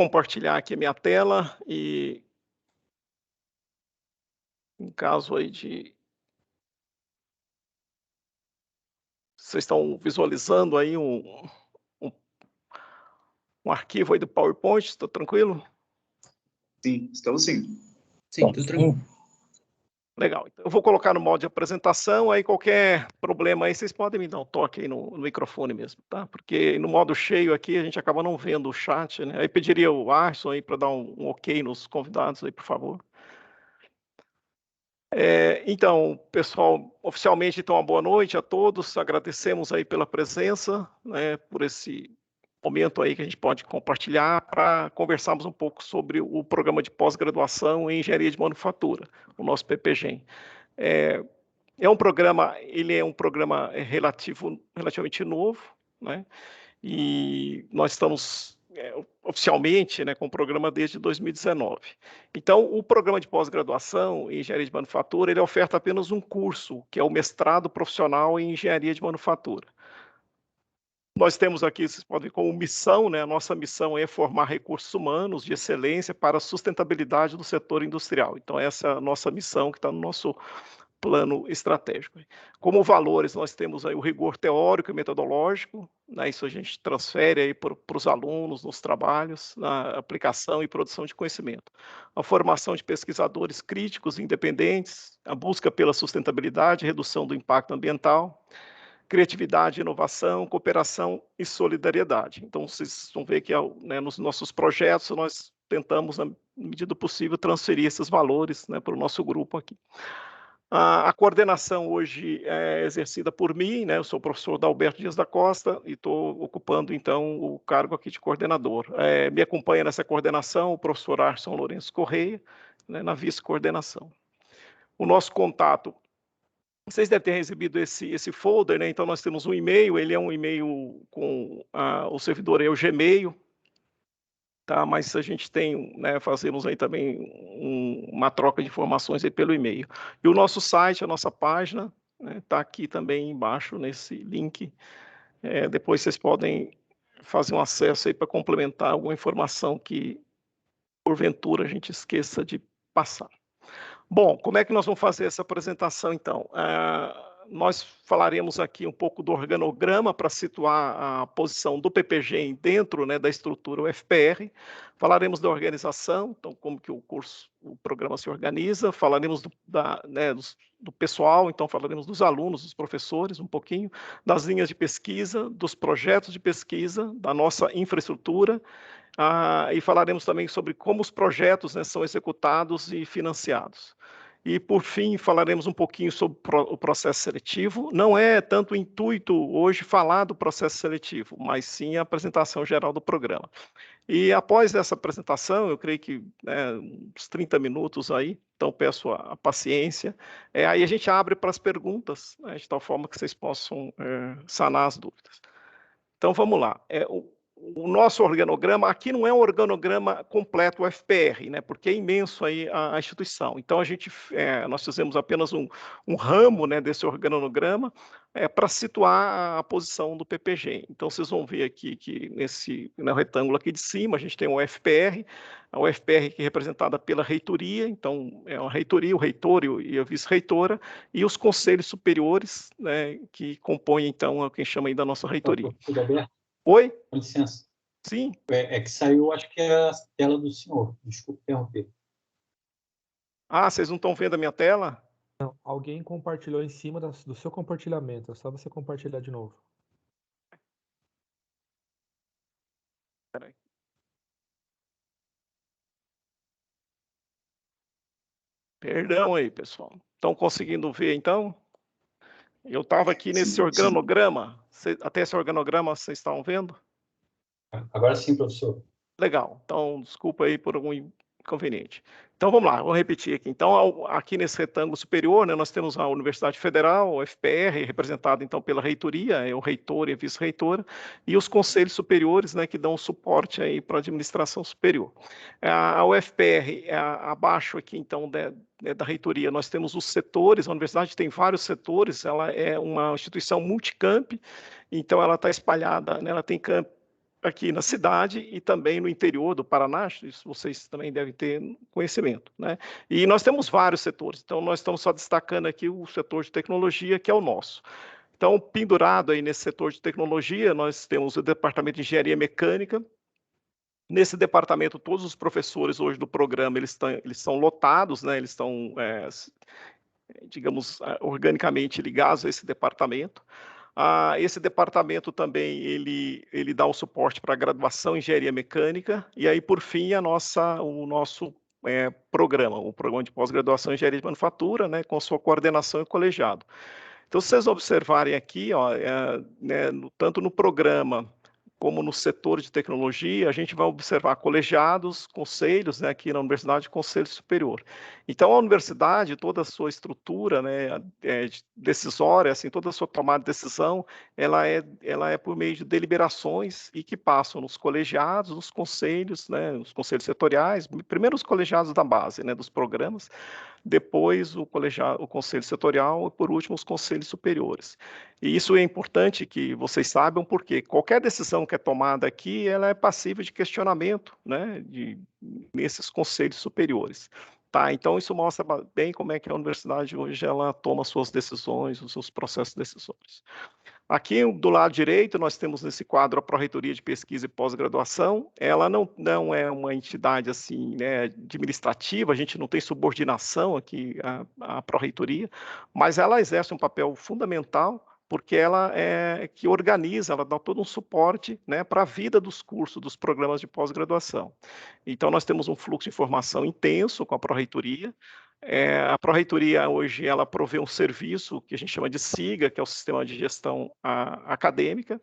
compartilhar aqui a minha tela e, em caso aí de vocês estão visualizando aí um um arquivo aí do PowerPoint, está tranquilo? Sim, estamos sim. Sim, tudo tranquilo. Legal. Então, eu vou colocar no modo de apresentação, aí qualquer problema aí, vocês podem me dar um toque aí no microfone mesmo, tá? Porque no modo cheio aqui, a gente acaba não vendo o chat, né? Aí pediria o Arson aí para dar um ok nos convidados aí, por favor. Então, pessoal, oficialmente, então, uma boa noite a todos. Agradecemos aí pela presença, né, por esse momento aí que a gente pode compartilhar para conversarmos um pouco sobre o programa de pós-graduação em engenharia de manufatura, o nosso PPGEM. Ele é um programa relativamente novo, né? E nós estamos oficialmente, né, com o programa desde 2019. Então, o programa de pós-graduação em engenharia de manufatura, ele oferta apenas um curso, que é o mestrado profissional em engenharia de manufatura. Nós temos aqui, vocês podem ver, como missão, né, a nossa missão é formar recursos humanos de excelência para a sustentabilidade do setor industrial. Então, essa é a nossa missão que está no nosso plano estratégico. Como valores, nós temos aí o rigor teórico e metodológico, né, isso a gente transfere aí para os alunos nos trabalhos, na aplicação e produção de conhecimento. A formação de pesquisadores críticos e independentes, a busca pela sustentabilidade, redução do impacto ambiental, criatividade, inovação, cooperação e solidariedade. Então, vocês vão ver que, né, nos nossos projetos, nós tentamos, na medida do possível, transferir esses valores, né, para o nosso grupo aqui. A coordenação hoje é exercida por mim, né, eu sou o professor Dalberto Dias da Costa e estou ocupando, então, o cargo aqui de coordenador. Me acompanha nessa coordenação o professor Arson Lourenço Correia, né, na vice-coordenação. O nosso contato, vocês devem ter recebido esse folder, né, então nós temos um e-mail, ele é um e-mail com o servidor, é o Gmail, tá? Mas a gente tem, né, fazemos aí também uma troca de informações aí pelo e-mail. E o nosso site, a nossa página, né, tá aqui também embaixo nesse link. Depois vocês podem fazer um acesso aí para complementar alguma informação que, porventura, a gente esqueça de passar. Bom, como é que nós vamos fazer essa apresentação, então? Nós falaremos aqui um pouco do organograma para situar a posição do PPGEM dentro, né, da estrutura UFPR. Falaremos da organização, então como que o programa se organiza. Falaremos do pessoal, então falaremos dos alunos, dos professores, um pouquinho, das linhas de pesquisa, dos projetos de pesquisa, da nossa infraestrutura, e falaremos também sobre como os projetos, né, são executados e financiados. E, por fim, falaremos um pouquinho sobre o processo seletivo. Não é tanto o intuito hoje falar do processo seletivo, mas sim a apresentação geral do programa. E após essa apresentação, eu creio que uns 30 minutos aí, então peço a paciência. Aí a gente abre para as perguntas, né, de tal forma que vocês possam sanar as dúvidas. Então, vamos lá. O nosso organograma, aqui não é um organograma completo UFPR, né, porque é imenso aí a instituição. Então, nós fizemos apenas um ramo, né, desse organograma para situar a posição do PPGEM. Então, vocês vão ver aqui que no retângulo aqui de cima, a gente tem o UFPR, a UFPR que é representada pela reitoria, então é uma reitoria, o reitor e a vice-reitora, e os conselhos superiores, né, que compõem, então, quem chama aí da nossa reitoria. Oi? Com licença. Sim. É que saiu, acho que é a tela do senhor. Desculpe interromper. Vocês não estão vendo a minha tela? Não, alguém compartilhou em cima do seu compartilhamento. É só você compartilhar de novo. Peraí. Perdão aí, pessoal. Estão conseguindo ver, então? Eu estava aqui nesse organograma. Até esse organograma vocês estão vendo? Agora sim, professor. Legal. Então, desculpa aí por algum inconveniente. Então, vamos lá, vou repetir aqui. Então, aqui nesse retângulo superior, né, nós temos a Universidade Federal, o FPR, representada, então, pela reitoria, o reitor e a vice-reitora, e os conselhos superiores, né, que dão suporte aí para a administração superior. A UFPR, abaixo aqui, então, da reitoria, nós temos os setores, a universidade tem vários setores, ela é uma instituição multicamp, então ela está espalhada, né, ela tem aqui na cidade e também no interior do Paraná, isso vocês também devem ter conhecimento, né? E nós temos vários setores, então nós estamos só destacando aqui o setor de tecnologia, que é o nosso. Então, pendurado aí nesse setor de tecnologia, nós temos o departamento de engenharia mecânica. Nesse departamento, todos os professores hoje do programa, eles são lotados, né? Eles estão, digamos, organicamente ligados a esse departamento. Esse departamento também, ele dá o suporte para a graduação em engenharia mecânica, e aí, por fim, o nosso programa, o programa de pós-graduação em engenharia de manufatura, né, com sua coordenação e colegiado. Então, se vocês observarem aqui, ó, né, tanto no programa como no setor de tecnologia, a gente vai observar colegiados, conselhos, né, aqui na universidade, conselho superior. Então, a universidade, toda a sua estrutura, né, decisória, assim, toda a sua tomada de decisão, ela é por meio de deliberações e que passam nos colegiados, nos conselhos, né, nos conselhos setoriais, primeiro os colegiados da base, né, dos programas, depois o conselho setorial e, por último, os conselhos superiores. E isso é importante que vocês saibam, porque qualquer decisão que é tomada aqui, ela é passível de questionamento, né, nesses conselhos superiores. Tá, então isso mostra bem como é que a universidade hoje ela toma suas decisões, os seus processos decisórios. Aqui do lado direito, nós temos nesse quadro a Pró-Reitoria de Pesquisa e Pós-Graduação. Ela não é uma entidade assim, né, administrativa, a gente não tem subordinação aqui à Pró-Reitoria, mas ela exerce um papel fundamental, porque ela é que organiza, ela dá todo um suporte, né, para a vida dos cursos, dos programas de pós-graduação. Então, nós temos um fluxo de informação intenso com a Pró-Reitoria. A Pró-Reitoria hoje ela provê um serviço que a gente chama de SIGA, que é o Sistema de Gestão Acadêmica.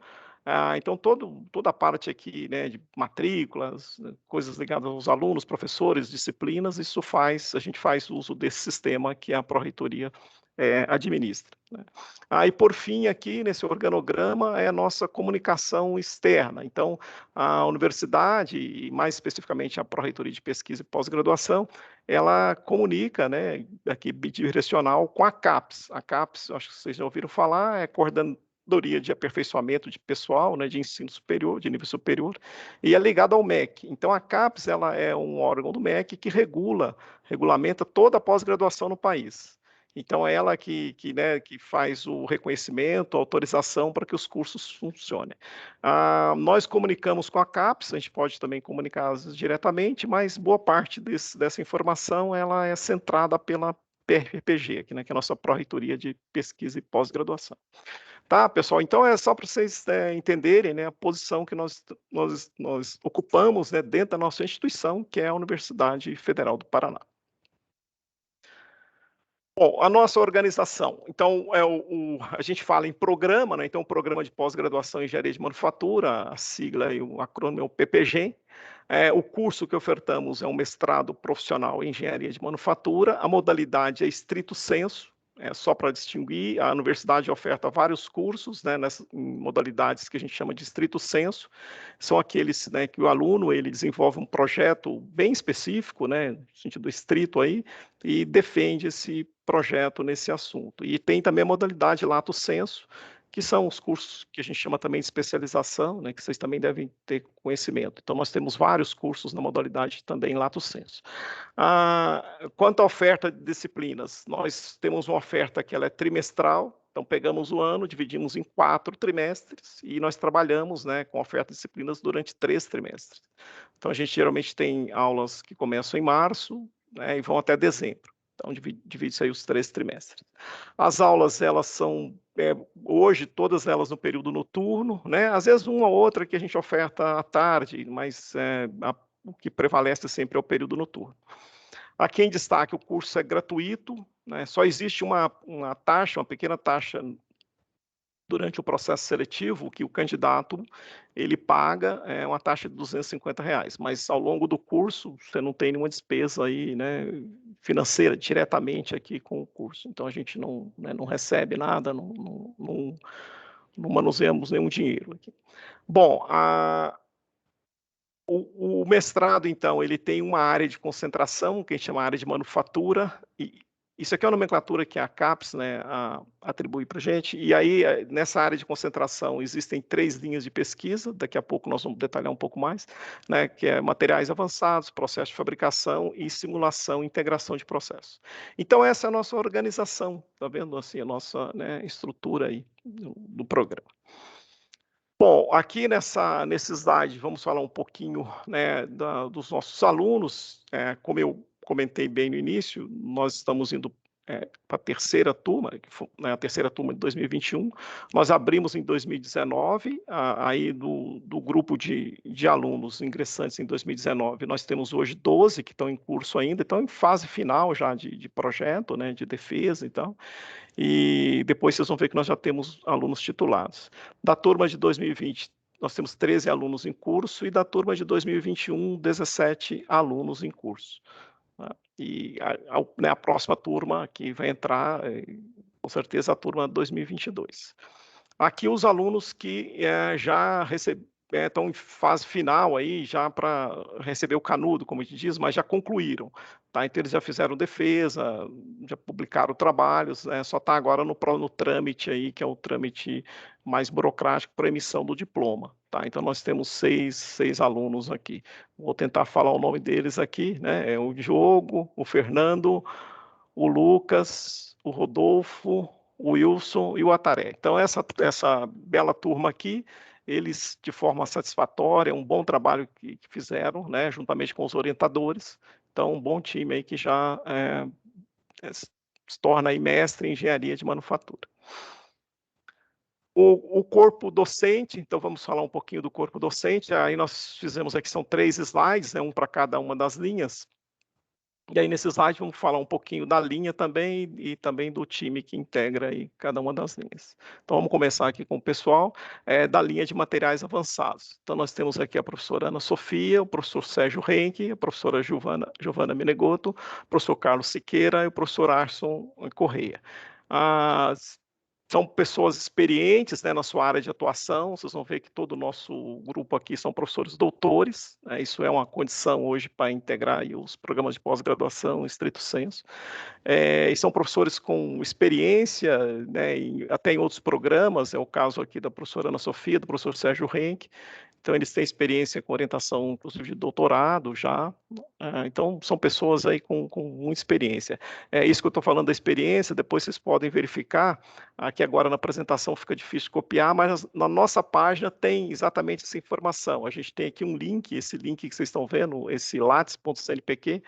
Então, toda a parte aqui, né, de matrículas, coisas ligadas aos alunos, professores, disciplinas, a gente faz uso desse sistema que a Pró-Reitoria administra, né? Aí, por fim, aqui nesse organograma é a nossa comunicação externa. Então, a universidade, e mais especificamente a Pró-Reitoria de Pesquisa e Pós-Graduação, ela comunica, né, aqui bidirecional com a CAPES. A CAPES, acho que vocês já ouviram falar, é a Coordenadoria de Aperfeiçoamento de Pessoal, né, de ensino superior, de nível superior, e é ligada ao MEC. Então, a CAPES ela é um órgão do MEC que regulamenta toda a pós-graduação no país. Então, ela que faz o reconhecimento, a autorização para que os cursos funcionem. Nós comunicamos com a CAPES, a gente pode também comunicar diretamente, mas boa parte dessa informação ela é centrada pela PRPG, aqui, né, que é a nossa Pró-Reitoria de Pesquisa e Pós-Graduação. Tá, pessoal? Então, é só para vocês entenderem, né, a posição que nós ocupamos, né, dentro da nossa instituição, que é a Universidade Federal do Paraná. Bom, a nossa organização, então, a gente fala em programa, né? Então, o programa de pós-graduação em engenharia de manufatura, a sigla e o acrônimo é o PPG. O curso que ofertamos é um mestrado profissional em engenharia de manufatura, a modalidade é estrito sensu, só para distinguir, a universidade oferta vários cursos, né, em modalidades que a gente chama de estrito sensu, são aqueles, né, que o aluno ele desenvolve um projeto bem específico, né, no sentido estrito aí, e defende esse projeto nesse assunto. E tem também a modalidade lato sensu, que são os cursos que a gente chama também de especialização, né, que vocês também devem ter conhecimento. Então, nós temos vários cursos na modalidade também lato sensu. Quanto à oferta de disciplinas, nós temos uma oferta que ela é trimestral, então pegamos o ano, dividimos em 4 trimestres e nós trabalhamos, né, com oferta de disciplinas durante 3 trimestres. Então, a gente geralmente tem aulas que começam em março, né, e vão até dezembro. Então, divide-se aí os 3 trimestres. As aulas, elas são, hoje, todas elas no período noturno, né? Às vezes uma ou outra que a gente oferta à tarde, mas o que prevalece sempre é o período noturno. Aqui em destaque, o curso é gratuito, né? Só existe uma taxa, uma pequena taxa durante o processo seletivo, que o candidato ele paga uma taxa de R$250, mas ao longo do curso você não tem nenhuma despesa aí, né, financeira diretamente aqui com o curso. Então a gente não recebe nada, não manuseamos nenhum dinheiro aqui. Bom, o mestrado, então, ele tem uma área de concentração, que a gente chama área de manufatura, Isso aqui é a nomenclatura que a CAPES, né, atribui para a gente, e aí, nessa área de concentração, existem 3 linhas de pesquisa, daqui a pouco nós vamos detalhar um pouco mais, né, que é materiais avançados, processo de fabricação e simulação e integração de processos. Então, essa é a nossa organização, tá vendo, assim, a nossa, né, estrutura aí do programa. Bom, aqui nesse slide, vamos falar um pouquinho, né, dos nossos alunos. Como eu comentei bem no início, nós estamos indo para a terceira turma, que foi, né, a terceira turma de 2021. Nós abrimos em 2019, aí do grupo de alunos ingressantes em 2019, nós temos hoje 12 que estão em curso ainda, estão em fase final já de projeto, né, de defesa e tal. E depois vocês vão ver que nós já temos alunos titulados. Da turma de 2020, nós temos 13 alunos em curso, e da turma de 2021, 17 alunos em curso. Tá? E a próxima turma que vai entrar, com certeza, a turma 2022. Aqui os alunos que já estão em fase final aí, já para receber o canudo, como a gente diz, mas já concluíram. Tá? Então, eles já fizeram defesa, já publicaram trabalhos, só está agora no trâmite aí, que é o trâmite mais burocrático para emissão do diploma. Tá? Então, nós temos seis alunos aqui. Vou tentar falar o nome deles aqui, né? É o Diogo, o Fernando, o Lucas, o Rodolfo, o Wilson e o Ataré. Então, essa bela turma aqui, eles, de forma satisfatória, um bom trabalho que fizeram, né, juntamente com os orientadores. Então, um bom time aí que já se torna aí mestre em engenharia de manufatura. O corpo docente, então vamos falar um pouquinho do corpo docente. Aí nós fizemos aqui, são 3 slides, né, um para cada uma das linhas. E aí, nesse slide, vamos falar um pouquinho da linha também e também do time que integra aí cada uma das linhas. Então, vamos começar aqui com o pessoal da linha de materiais avançados. Então, nós temos aqui a professora Ana Sofia, o professor Sérgio Renck, a professora Giovana Menegoto, o professor Carlos Siqueira e o professor Arson Correia. São pessoas experientes, né, na sua área de atuação. Vocês vão ver que todo o nosso grupo aqui são professores doutores, né, isso é uma condição hoje para integrar aí os programas de pós-graduação, estrito senso. E são professores com experiência, né, até em outros programas, é o caso aqui da professora Ana Sofia, do professor Sérgio Renck. Então, eles têm experiência com orientação, inclusive, de doutorado já. Então, são pessoas aí com muita experiência. É isso que eu estou falando da experiência, depois vocês podem verificar. Aqui agora na apresentação fica difícil copiar, mas na nossa página tem exatamente essa informação. A gente tem aqui um link, esse link que vocês estão vendo, esse lattes.cnpq,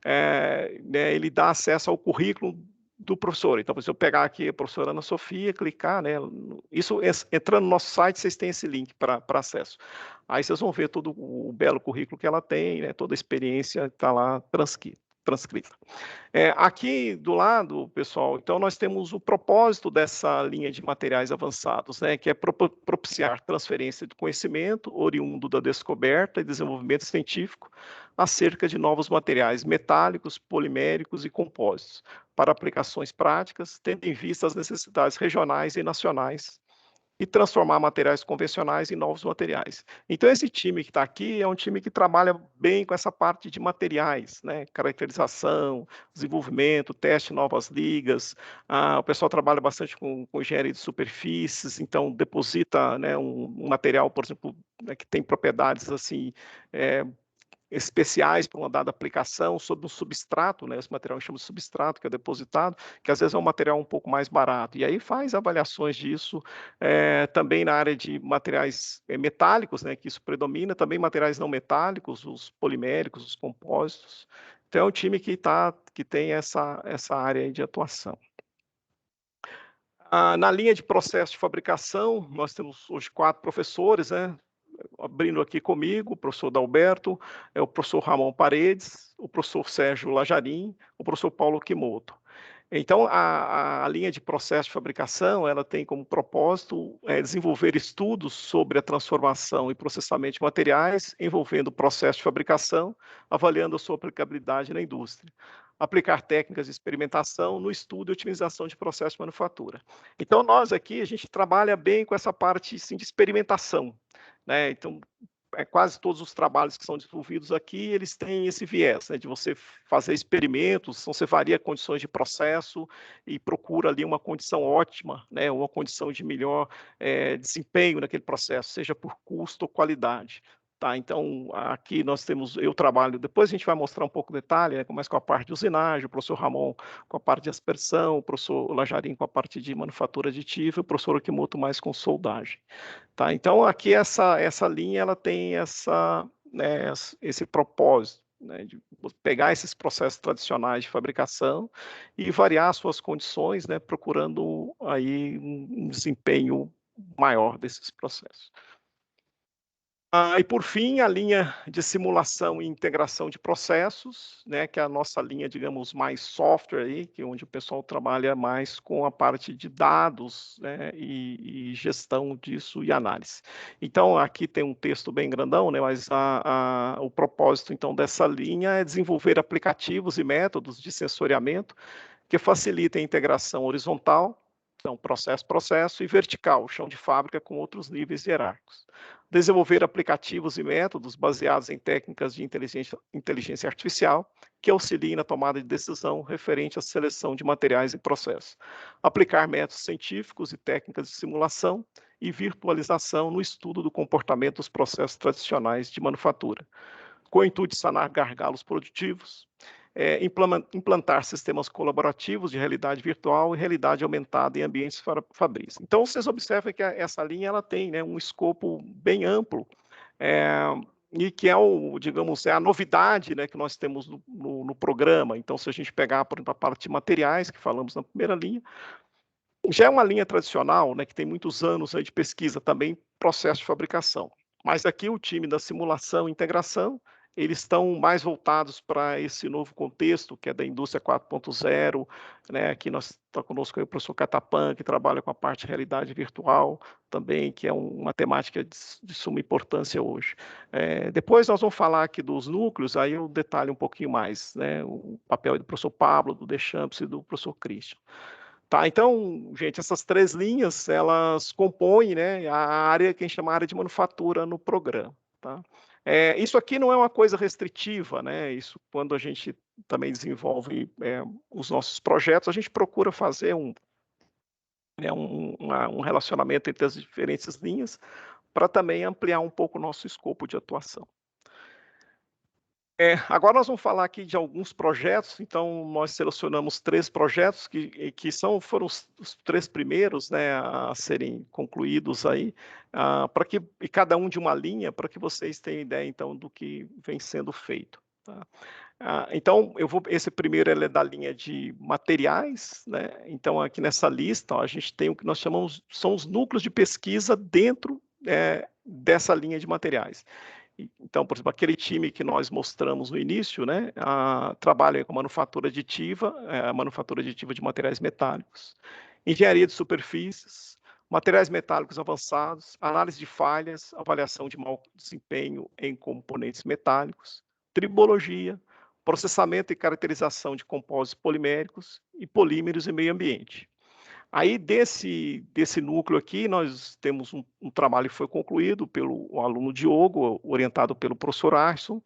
né, ele dá acesso ao currículo do professor. Então, se eu pegar aqui a professora Ana Sofia, clicar, né, isso entrando no nosso site, vocês têm esse link para acesso. Aí vocês vão ver todo o belo currículo que ela tem, né, toda a experiência está lá transcrita. Aqui do lado, pessoal, então nós temos o propósito dessa linha de materiais avançados, né, que é propiciar transferência de conhecimento oriundo da descoberta e desenvolvimento científico acerca de novos materiais metálicos, poliméricos e compósitos para aplicações práticas, tendo em vista as necessidades regionais e nacionais, e transformar materiais convencionais em novos materiais. Então, esse time que está aqui é um time que trabalha bem com essa parte de materiais, né? Caracterização, desenvolvimento, teste de novas ligas. O pessoal trabalha bastante com engenharia de superfícies, então deposita, né, um material, por exemplo, né, que tem propriedades assim, especiais para uma dada aplicação sobre um substrato, né? Esse material chama de substrato, que é depositado, que às vezes é um material um pouco mais barato. E aí faz avaliações disso, também na área de materiais metálicos, né? Que isso predomina, também materiais não metálicos, os poliméricos, os compósitos. Então é um time que tem essa área aí de atuação. Na linha de processo de fabricação, nós temos hoje 4 professores, né? Abrindo aqui comigo, o professor Dalberto, o professor Ramon Paredes, o professor Sérgio Lajarim, o professor Paulo Kimoto. Então, a linha de processo de fabricação, ela tem como propósito desenvolver estudos sobre a transformação e processamento de materiais, envolvendo o processo de fabricação, avaliando a sua aplicabilidade na indústria. Aplicar técnicas de experimentação no estudo e otimização de processo de manufatura. Então, nós aqui, a gente trabalha bem com essa parte, sim, de experimentação, né? Então, quase todos os trabalhos que são desenvolvidos aqui, eles têm esse viés, né, de você fazer experimentos, então você varia condições de processo e procura ali uma condição ótima, né, uma condição de melhor desempenho naquele processo, seja por custo ou qualidade. Tá, então, aqui nós temos, eu trabalho, depois a gente vai mostrar um pouco detalhe, né, começa com a parte de usinagem, o professor Ramon com a parte de aspersão, o professor Lajarim com a parte de manufatura aditiva, o professor Okimoto mais com soldagem. Tá, então, aqui essa linha, ela tem né, esse propósito, né, de pegar esses processos tradicionais de fabricação e variar suas condições, né, procurando aí um desempenho maior desses processos. E por fim, a linha de simulação e integração de processos, né, que é a nossa linha, digamos, mais software aí, que é onde o pessoal trabalha mais com a parte de dados, né, e gestão disso e análise. Então, aqui tem um texto bem grandão, né, mas o propósito, então, dessa linha é desenvolver aplicativos e métodos de sensoriamento que facilitem a integração horizontal, então processo, e vertical, chão de fábrica com outros níveis hierárquicos. Desenvolver aplicativos e métodos baseados em técnicas de inteligência artificial que auxiliem na tomada de decisão referente à seleção de materiais e processos. Aplicar métodos científicos e técnicas de simulação e virtualização no estudo do comportamento dos processos tradicionais de manufatura, com o intuito de sanar gargalos produtivos, implantar sistemas colaborativos de realidade virtual e realidade aumentada em ambientes fabris. Então, vocês observam que essa linha ela tem, né, um escopo bem amplo, e que é digamos, a novidade, né, que nós temos no programa. Então, se a gente pegar, por exemplo, a parte de materiais, que falamos na primeira linha, já é uma linha tradicional, né, que tem muitos anos aí de pesquisa também, processo de fabricação. Mas aqui o time da simulação e integração, eles estão mais voltados para esse novo contexto, que é da indústria 4.0, né, aqui está conosco aí o professor Catapan, que trabalha com a parte de realidade virtual também, que é uma temática de suma importância hoje. Depois nós vamos falar aqui dos núcleos, aí eu detalho um pouquinho mais, né, o papel do professor Pablo, do Deschamps e do professor Christian. Tá, então, gente, essas 3 linhas, elas compõem, né, a área que a gente chama de área de manufatura no programa, tá. Isso aqui não é uma coisa restritiva, né, isso quando a gente também desenvolve, os nossos projetos, a gente procura fazer né, um relacionamento entre as diferentes linhas, para também ampliar um pouco o nosso escopo de atuação. Agora nós vamos falar aqui de alguns projetos, então nós selecionamos 3 projetos que foram os 3 primeiros, né, a serem concluídos aí, e cada um de uma linha, para que vocês tenham ideia então do que vem sendo feito, tá. Então esse primeiro ele é da linha de materiais, né, então aqui nessa lista, ó, a gente tem o que nós chamamos, são os núcleos de pesquisa dentro, dessa linha de materiais. Então, por exemplo, aquele time que nós mostramos no início, né, trabalha com manufatura aditiva, manufatura aditiva de materiais metálicos, engenharia de superfícies, materiais metálicos avançados, análise de falhas, avaliação de mau desempenho em componentes metálicos, tribologia, processamento e caracterização de compósitos poliméricos e polímeros e meio ambiente. Aí desse núcleo aqui, nós temos um trabalho que foi concluído pelo aluno Diogo, orientado pelo professor Arson,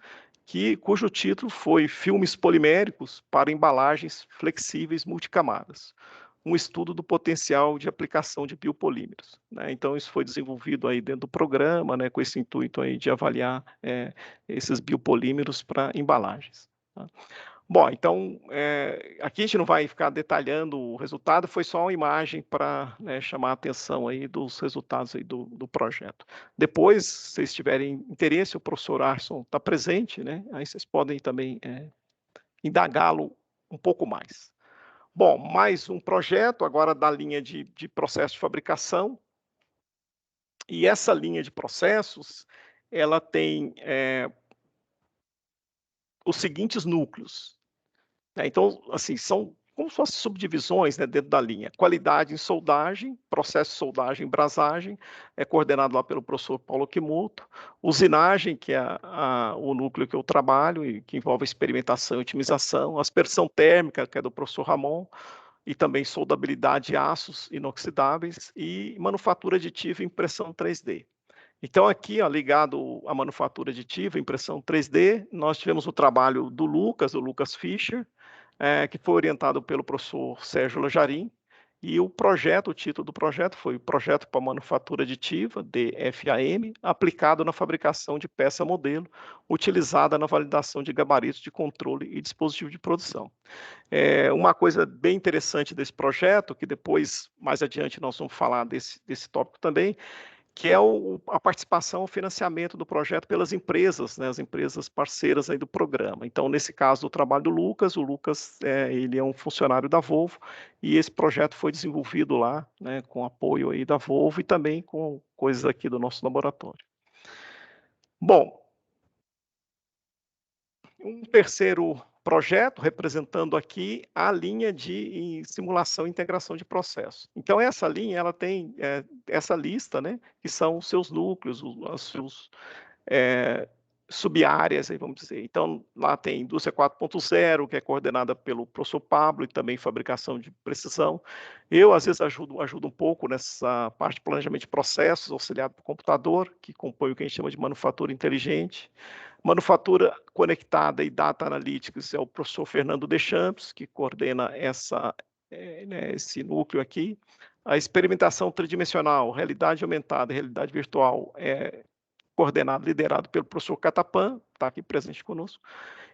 cujo título foi Filmes Poliméricos para Embalagens Flexíveis Multicamadas, um estudo do potencial de aplicação de biopolímeros, né? Então, isso foi desenvolvido aí dentro do programa, né, com esse intuito aí de avaliar esses biopolímeros para embalagens, tá? Bom, então, aqui a gente não vai ficar detalhando o resultado, foi só uma imagem para, né, chamar a atenção aí dos resultados aí do projeto. Depois, se vocês tiverem interesse, o professor Arson está presente, né, aí vocês podem também indagá-lo um pouco mais. Bom, mais um projeto agora da linha de processo de fabricação, e essa linha de processos, ela tem os seguintes núcleos. Então, assim, são como se fossem subdivisões, né, dentro da linha. Qualidade em soldagem, processo de soldagem e brasagem, é coordenado lá pelo professor Paulo Okimoto. Usinagem, que é o núcleo que eu trabalho, e que envolve experimentação e otimização. Aspersão térmica, que é do professor Ramon, e também soldabilidade de aços inoxidáveis, e manufatura aditiva e impressão 3D. Então, aqui, ó, ligado à manufatura aditiva, impressão 3D, nós tivemos o trabalho do Lucas Fischer, que foi orientado pelo professor Sérgio Lajarim, e o título do projeto foi Projeto para Manufatura Aditiva, DFAM, aplicado na fabricação de peça modelo, utilizada na validação de gabaritos de controle e dispositivo de produção. Uma coisa bem interessante desse projeto, que depois, mais adiante, nós vamos falar desse tópico também, que é a participação, o financiamento do projeto pelas empresas, né, as empresas parceiras aí do programa. Então, nesse caso do trabalho do Lucas, o Lucas, ele é um funcionário da Volvo, e esse projeto foi desenvolvido lá, né, com apoio aí da Volvo e também com coisas aqui do nosso laboratório. Bom, um terceiro projeto representando aqui a linha de simulação e integração de processos. Então, essa linha, ela tem essa lista, né, que são os seus núcleos, os seus sub-áreas, vamos dizer. Então, lá tem indústria 4.0, que é coordenada pelo professor Pablo, e também fabricação de precisão. Eu, às vezes, ajudo um pouco nessa parte de planejamento de processos, auxiliado por computador, que compõe o que a gente chama de manufatura inteligente. Manufatura conectada e Data Analytics é o professor Fernando Deschamps, que coordena esse núcleo aqui. A experimentação tridimensional, realidade aumentada e realidade virtual é coordenado, liderado pelo professor Catapan, está aqui presente conosco.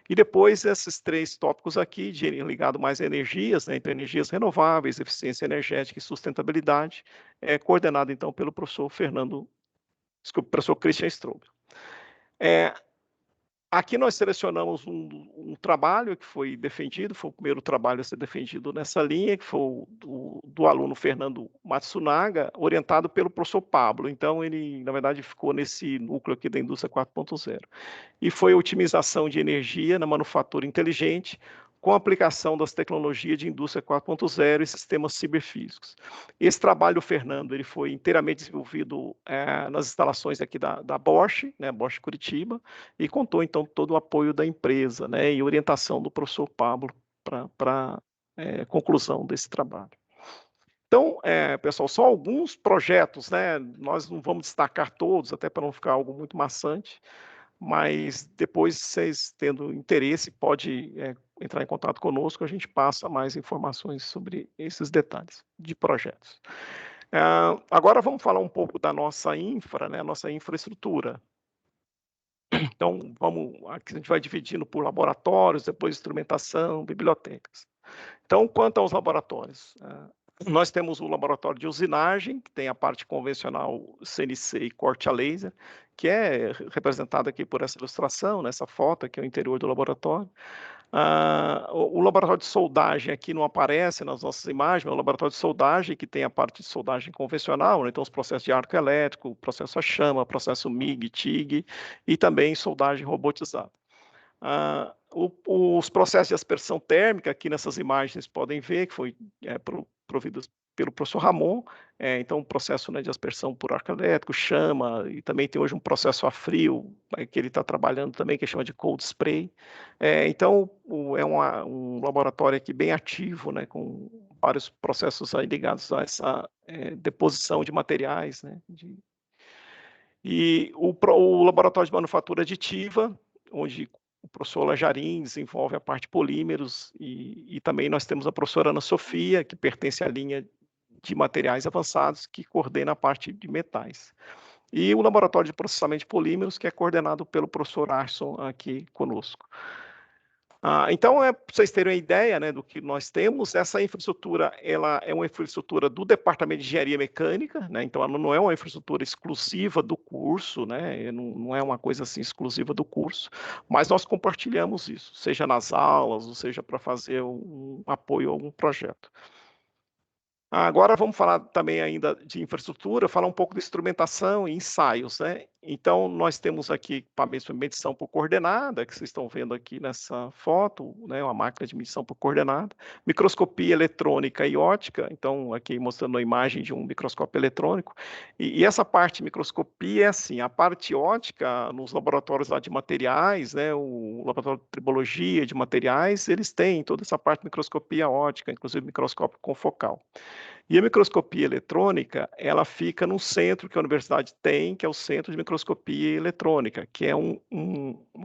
E depois esses 3 tópicos aqui, ligado mais a energias, né, então energias renováveis, eficiência energética e sustentabilidade, coordenado então pelo professor professor Christian Strobel. Aqui nós selecionamos um trabalho que foi defendido, foi o primeiro trabalho a ser defendido nessa linha, que foi do aluno Fernando Matsunaga, orientado pelo professor Pablo. Então, ele, na verdade, ficou nesse núcleo aqui da indústria 4.0. E foi a otimização de energia na manufatura inteligente, com a aplicação das tecnologias de indústria 4.0 e sistemas ciberfísicos. Esse trabalho, Fernando, ele foi inteiramente desenvolvido nas instalações aqui da Bosch, né, Bosch Curitiba, e contou, então, todo o apoio da empresa, né, e orientação do professor Pablo para conclusão desse trabalho. Então, pessoal, só alguns projetos, né, nós não vamos destacar todos, até para não ficar algo muito maçante, mas depois, vocês tendo interesse, pode entrar em contato conosco, a gente passa mais informações sobre esses detalhes de projetos. Agora vamos falar um pouco da nossa infra, né, nossa infraestrutura. Então, aqui a gente vai dividindo por laboratórios, depois instrumentação, bibliotecas. Então, quanto aos laboratórios, nós temos o laboratório de usinagem, que tem a parte convencional CNC e corte a laser, que é representado aqui por essa ilustração, nessa foto, aqui é o interior do laboratório. O laboratório de soldagem aqui não aparece nas nossas imagens, mas é o laboratório de soldagem, que tem a parte de soldagem convencional, né? Então os processos de arco elétrico, processo a chama, processo MIG, TIG, e também soldagem robotizada. Os processos de aspersão térmica, aqui nessas imagens podem ver, que foi providos pelo professor Ramon, então um processo, né, de aspersão por arco elétrico, chama, e também tem hoje um processo a frio, que ele está trabalhando também, que chama de cold spray. Então, é um laboratório aqui bem ativo, né, com vários processos aí ligados a essa deposição de materiais, né, e o laboratório de manufatura aditiva, onde o professor Lajarim desenvolve a parte de polímeros, e também nós temos a professora Ana Sofia, que pertence à linha de materiais avançados, que coordena a parte de metais. E o laboratório de processamento de polímeros, que é coordenado pelo professor Arson aqui conosco. Então, para vocês terem uma ideia, né, do que nós temos, essa infraestrutura, ela é uma infraestrutura do Departamento de Engenharia Mecânica, né, então ela não é uma infraestrutura exclusiva do curso, né, não é uma coisa assim exclusiva do curso, mas nós compartilhamos isso, seja nas aulas, ou seja para fazer um apoio a algum projeto. Agora vamos falar também ainda de infraestrutura, falar um pouco de instrumentação e ensaios, né? Então, nós temos aqui equipamentos de medição por coordenada, que vocês estão vendo aqui nessa foto, né? Uma máquina de medição por coordenada, microscopia eletrônica e ótica, então aqui mostrando a imagem de um microscópio eletrônico, e essa parte de microscopia é assim, a parte ótica nos laboratórios lá de materiais, né? O laboratório de tribologia de materiais, eles têm toda essa parte de microscopia ótica, inclusive microscópio confocal. E a microscopia eletrônica, ela fica num centro que a universidade tem, que é o Centro de Microscopia Eletrônica, que é o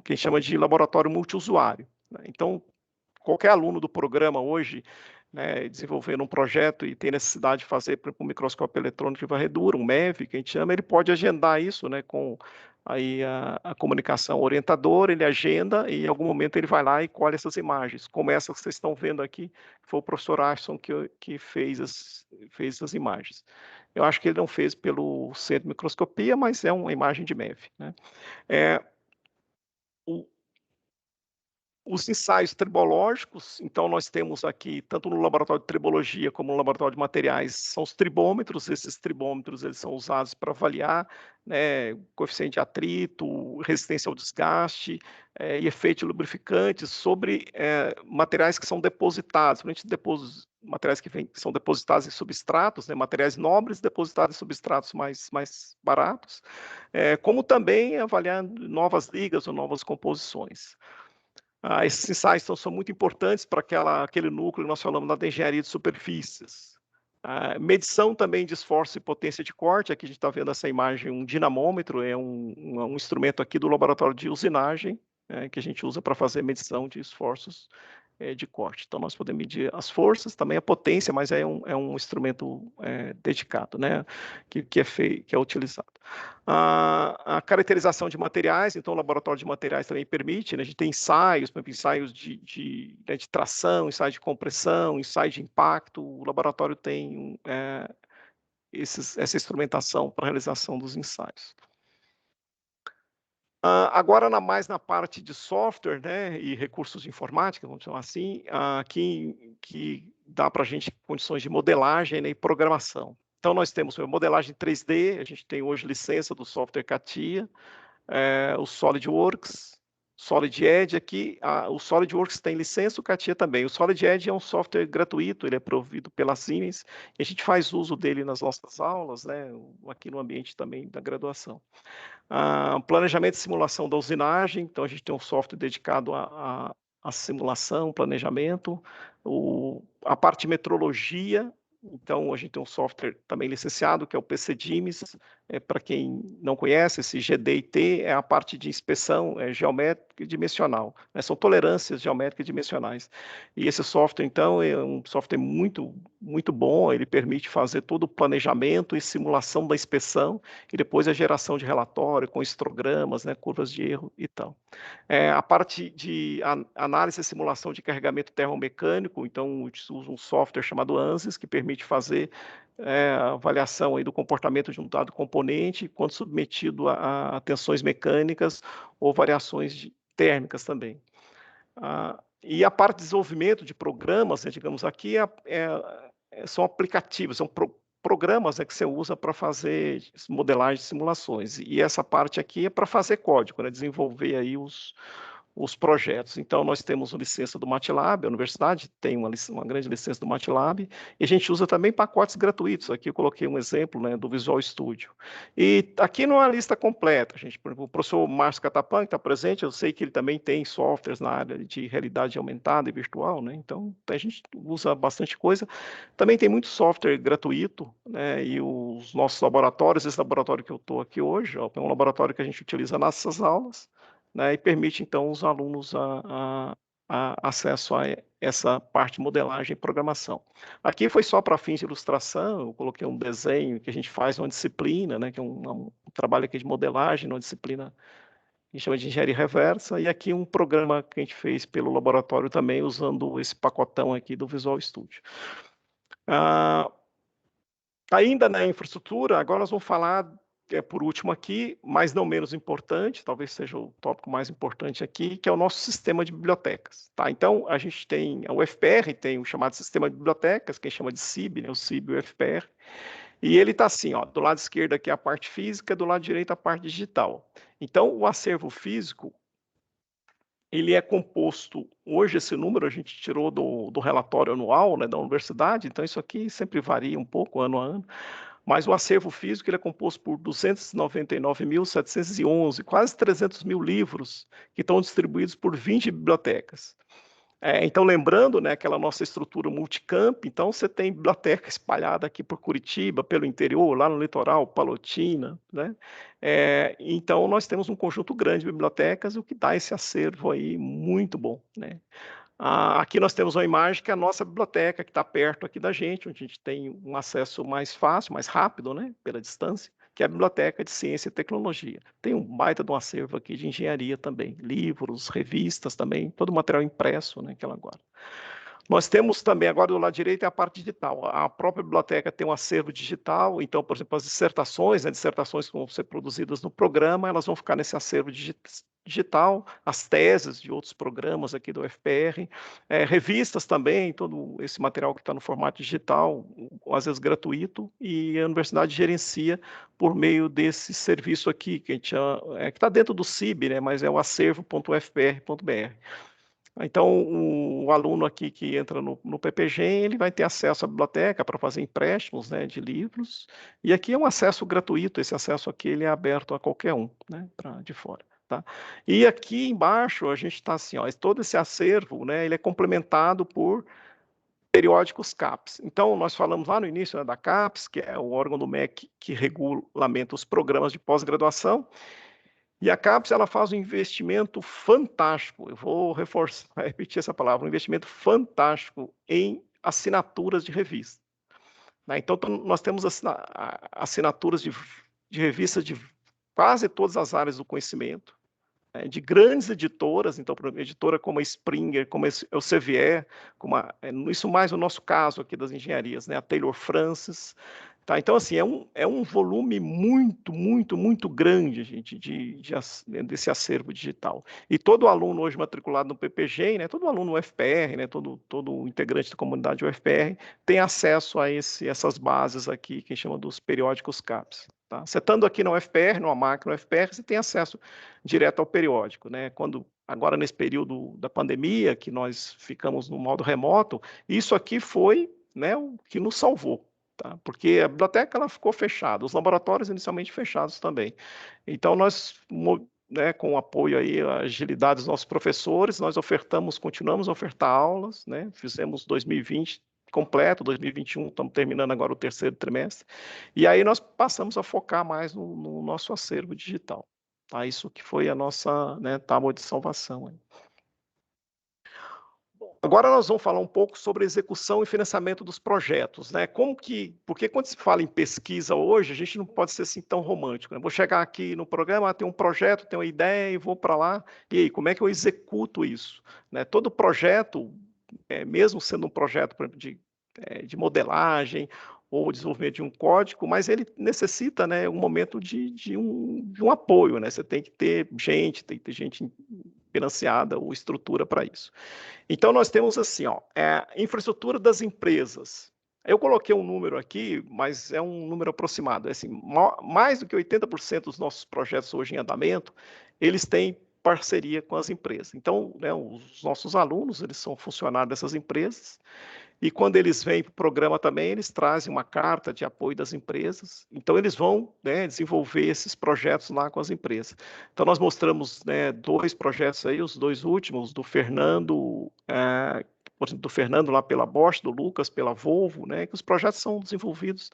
que a gente chama de laboratório multiusuário, né? Então, qualquer aluno do programa hoje, né, desenvolvendo um projeto e tem necessidade de fazer, por exemplo, um microscópio eletrônico de varredura, um MEV, que a gente chama, ele pode agendar isso, né, com aí a comunicação orientadora, ele agenda e em algum momento ele vai lá e colhe essas imagens, como essa que vocês estão vendo aqui, que foi o professor Ashton que fez essas imagens. Eu acho que ele não fez pelo Centro de Microscopia, mas é uma imagem de MEV, né? Os ensaios tribológicos, então nós temos aqui, tanto no laboratório de tribologia como no laboratório de materiais, são os tribômetros. Esses tribômetros eles são usados para avaliar, né, coeficiente de atrito, resistência ao desgaste e efeito de lubrificantes sobre materiais que são depositados, principalmente materiais que são depositados em substratos, né, materiais nobres depositados em substratos mais baratos, como também avaliar novas ligas ou novas composições. Esses ensaios são muito importantes para aquele núcleo que nós falamos da engenharia de superfícies. Medição também de esforço e potência de corte. Aqui a gente está vendo essa imagem, um dinamômetro, é um instrumento aqui do laboratório de usinagem, que a gente usa para fazer medição de esforços de corte. Então, nós podemos medir as forças, também a potência, mas é um instrumento dedicado, né, que é utilizado. A caracterização de materiais, então o laboratório de materiais também permite, né, a gente tem ensaios, por exemplo, ensaios de tração, ensaio de compressão, ensaio de impacto. O laboratório tem essa instrumentação para a realização dos ensaios. Agora, mais na parte de software, né, e recursos de informática, vamos chamar assim, que dá para a gente condições de modelagem, né, e programação. Então, nós temos modelagem 3D, a gente tem hoje licença do software CATIA, o SolidWorks, SolidEdge aqui, o SolidWorks tem licença, o CATIA também. O SolidEdge é um software gratuito, ele é provido pela Siemens, e a gente faz uso dele nas nossas aulas, né, aqui no ambiente também da graduação. Planejamento e simulação da usinagem, então a gente tem um software dedicado à simulação, planejamento, a parte de metrologia. Então, a gente tem um software também licenciado, que é o PCDIMES. Para quem não conhece, esse GD&T é a parte de inspeção geométrica e dimensional, né? São tolerâncias geométricas e dimensionais. E esse software, então, é um software muito, muito bom. Ele permite fazer todo o planejamento e simulação da inspeção e depois a geração de relatório com histogramas, né, curvas de erro e tal. A parte de análise e simulação de carregamento termomecânico, então, usa um software chamado ANSYS, que permite fazer avaliação aí do comportamento de um dado componente quando submetido a tensões mecânicas ou variações térmicas também. E a parte de desenvolvimento de programas, né, digamos aqui, são aplicativos, são programas, né, que você usa para fazer modelagem de simulações. E essa parte aqui é para fazer código, né, desenvolver aí os projetos. Então, nós temos licença do MATLAB, a universidade tem uma grande licença do MATLAB, e a gente usa também pacotes gratuitos. Aqui eu coloquei um exemplo, né, do Visual Studio. E aqui não é uma lista completa, gente. Por exemplo, o professor Márcio Catapan, que está presente, eu sei que ele também tem softwares na área de realidade aumentada e virtual, né? Então, a gente usa bastante coisa. Também tem muito software gratuito, né? E os nossos laboratórios, esse laboratório que eu estou aqui hoje, é um laboratório que a gente utiliza nas nossas aulas, né, e permite, então, os alunos acesso a essa parte de modelagem e programação. Aqui foi só para fins de ilustração, eu coloquei um desenho que a gente faz numa disciplina, né, que é um trabalho aqui de modelagem, numa disciplina que a gente chama de engenharia reversa, e aqui um programa que a gente fez pelo laboratório também, usando esse pacotão aqui do Visual Studio. Ainda na infraestrutura, agora nós vamos falar, por último aqui, mas não menos importante, talvez seja o tópico mais importante aqui, que é o nosso sistema de bibliotecas. Tá? Então, a gente tem, a UFPR tem o chamado sistema de bibliotecas, que a gente chama de CIB, né? O CIB e o UFPR, e ele está assim, ó, do lado esquerdo aqui a parte física, do lado direito a parte digital. Então, o acervo físico, ele é composto, hoje esse número a gente tirou do relatório anual, né, da universidade, então isso aqui sempre varia um pouco ano a ano, mas o acervo físico ele é composto por 299.711, quase 300 mil livros que estão distribuídos por 20 bibliotecas. Então, lembrando, né, aquela nossa estrutura multicamp, então você tem biblioteca espalhada aqui por Curitiba, pelo interior, lá no litoral, Palotina, né? Então, nós temos um conjunto grande de bibliotecas, o que dá esse acervo aí muito bom, né? Aqui nós temos uma imagem que é a nossa biblioteca, que está perto aqui da gente, onde a gente tem um acesso mais fácil, mais rápido, né, pela distância, que é a Biblioteca de Ciência e Tecnologia. Tem um baita de um acervo aqui de engenharia também, livros, revistas também, todo o material impresso, né, que ela guarda. Nós temos também, agora do lado direito, é a parte digital. A própria biblioteca tem um acervo digital, então, por exemplo, as dissertações, né, dissertações que vão ser produzidas no programa, elas vão ficar nesse acervo digital, as teses de outros programas aqui do UFPR, revistas também, todo esse material que está no formato digital, às vezes gratuito, e a universidade gerencia por meio desse serviço aqui, que a gente chama, que está dentro do CIB, né, mas é o acervo.ufpr.br. Então, o aluno aqui que entra no PPG, ele vai ter acesso à biblioteca para fazer empréstimos, né, de livros, e aqui é um acesso gratuito, esse acesso aqui ele é aberto a qualquer um, né, de fora. Tá? E aqui embaixo a gente está assim, ó, todo esse acervo, né, ele é complementado por periódicos CAPES. Então, nós falamos lá no início, né, da CAPES, que é o órgão do MEC que regulamenta os programas de pós-graduação, e a CAPES, ela faz um investimento fantástico, eu vou repetir essa palavra, um investimento fantástico em assinaturas de revista. Né? Então, nós temos assinaturas de revistas de quase todas as áreas do conhecimento, né? De grandes editoras, então, por exemplo, editora como a Springer, como a Elsevier, isso mais no nosso caso aqui das engenharias, né? A Taylor Francis. Tá, então, assim, é um volume muito grande, gente, desse acervo digital. E todo aluno hoje matriculado no PPG, né, todo aluno UFPR, né, todo integrante da comunidade UFPR, tem acesso a essas bases aqui, que a gente chama dos periódicos CAPES. Tá? Você estando aqui na UFPR, numa máquina UFPR, você tem acesso direto ao periódico. Né? Agora, nesse período da pandemia, que nós ficamos no modo remoto, isso aqui foi, né, o que nos salvou. Tá? Porque a biblioteca ela ficou fechada, os laboratórios inicialmente fechados também. Então, nós, né, com o apoio aí, a agilidade dos nossos professores, nós continuamos a ofertar aulas, né? Fizemos 2020 completo, 2021 estamos terminando agora o terceiro trimestre, e aí nós passamos a focar mais no nosso acervo digital. Tá? Isso que foi a nossa, né, tábua de salvação. Aí. Agora nós vamos falar um pouco sobre execução e financiamento dos projetos, né? Porque quando se fala em pesquisa hoje, a gente não pode ser assim tão romântico, né? Vou chegar aqui no programa, tem um projeto, tem uma ideia e vou para lá, e aí, como é que eu executo isso? Né? Todo projeto, mesmo sendo um projeto, por exemplo, de modelagem ou desenvolvimento de um código, mas ele necessita, né, um momento de um apoio, né? Você tem que ter gente financiada ou estrutura para isso. Então, nós temos assim, ó, infraestrutura das empresas. Eu coloquei um número aqui, mas é um número aproximado. Assim, mais do que 80% dos nossos projetos hoje em andamento, eles têm parceria com as empresas. Então, né, os nossos alunos, eles são funcionários dessas empresas, e quando eles vêm para o programa também, eles trazem uma carta de apoio das empresas. Então, eles vão, né, desenvolver esses projetos lá com as empresas. Então, nós mostramos, né, 2 projetos aí, os 2 últimos, do Fernando, por exemplo, do Fernando lá pela Bosch, do Lucas pela Volvo, né, que os projetos são desenvolvidos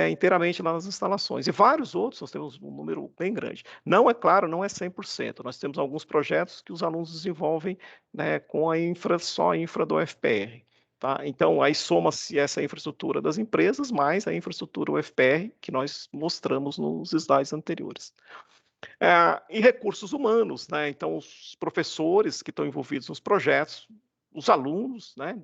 inteiramente lá nas instalações. E vários outros, nós temos um número bem grande. Não é claro, não é 100%. Nós temos alguns projetos que os alunos desenvolvem, né, com só a infra do UFPR. Tá? Então, aí soma-se essa infraestrutura das empresas, mais a infraestrutura UFPR, que nós mostramos nos slides anteriores. E recursos humanos, né? Então, os professores que estão envolvidos nos projetos, os alunos, né?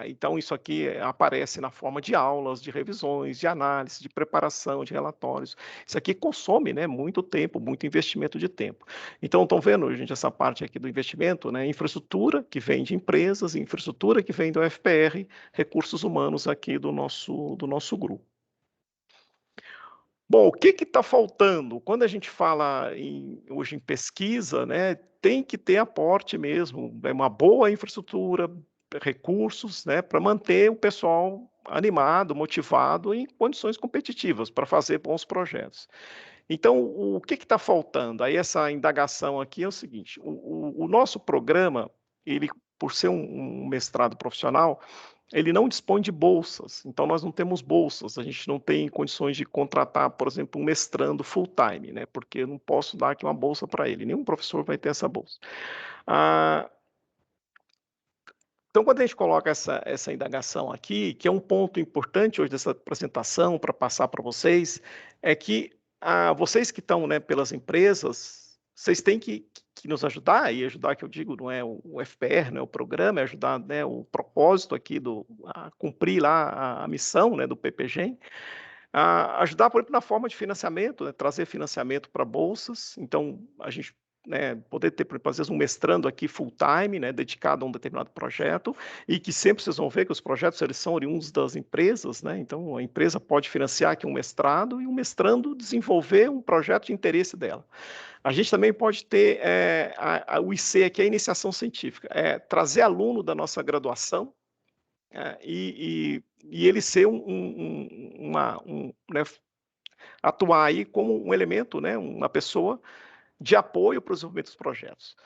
Então, isso aqui aparece na forma de aulas, de revisões, de análise, de preparação, de relatórios. Isso aqui consome, né, muito tempo, muito investimento de tempo. Então, estão vendo, gente, essa parte aqui do investimento, né? Infraestrutura que vem de empresas, infraestrutura que vem do UFPR, recursos humanos aqui do nosso grupo. Bom, o que está faltando? Quando a gente fala hoje em pesquisa, né, tem que ter aporte mesmo, uma boa infraestrutura, recursos, né, para manter o pessoal animado, motivado em condições competitivas para fazer bons projetos. Então, o que está faltando? Aí essa indagação aqui é o seguinte: o nosso programa, ele por ser um mestrado profissional, ele não dispõe de bolsas, então nós não temos bolsas, a gente não tem condições de contratar, por exemplo, um mestrando full-time, né, porque eu não posso dar aqui uma bolsa para ele, nenhum professor vai ter essa bolsa. Então, quando a gente coloca essa indagação aqui, que é um ponto importante hoje dessa apresentação, para passar para vocês, é que vocês que estão, né, pelas empresas, vocês têm que nos ajudar, e ajudar que eu digo não é o FPR, não é o programa, é ajudar, né, o propósito aqui a cumprir lá a missão, né, do PPGEM, ajudar, por exemplo, na forma de financiamento, né, trazer financiamento para bolsas, então a gente, né, poder ter, por exemplo, às vezes um mestrando aqui full time, né, dedicado a um determinado projeto, e que sempre vocês vão ver que os projetos eles são oriundos das empresas, né, então a empresa pode financiar aqui um mestrado e um mestrando desenvolver um projeto de interesse dela. A gente também pode ter o IC, que é a iniciação científica, trazer aluno da nossa graduação, e ele ser né, atuar aí como um elemento, né, uma pessoa de apoio para o desenvolvimento dos projetos.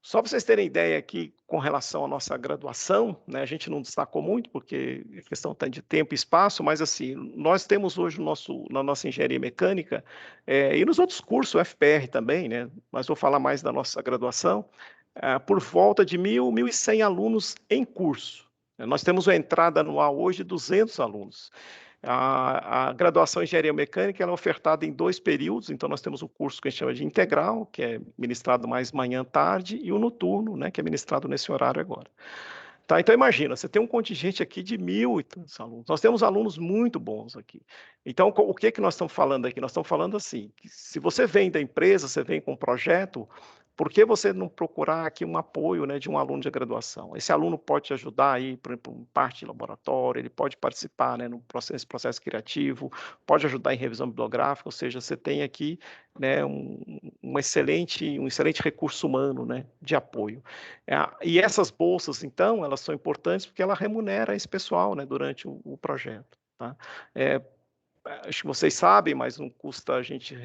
Só para vocês terem ideia aqui com relação à nossa graduação, né, a gente não destacou muito, porque a questão está de tempo e espaço, mas assim, nós temos hoje na nossa engenharia mecânica, e nos outros cursos, o FPR também, né, mas vou falar mais da nossa graduação, por volta de 1.100 alunos em curso. Nós temos uma entrada anual hoje de 200 alunos. A graduação em engenharia mecânica ela é ofertada em 2 períodos, então nós temos o curso que a gente chama de integral, que é ministrado mais manhã, tarde, e o noturno, né, que é ministrado nesse horário agora. Tá, então imagina, você tem um contingente aqui de 1.000 e tantos alunos. Nós temos alunos muito bons aqui. Então, o que nós estamos falando aqui? Nós estamos falando assim, que se você vem da empresa, você vem com um projeto, por que você não procurar aqui um apoio, né, de um aluno de graduação? Esse aluno pode te ajudar aí, por exemplo, em parte de laboratório, ele pode participar, né, no processo criativo, pode ajudar em revisão bibliográfica, ou seja, você tem aqui, né, um excelente recurso humano, né, de apoio. E essas bolsas, então, elas são importantes porque ela remunera esse pessoal, né, durante o projeto. Tá? Acho que vocês sabem, mas não custa a gente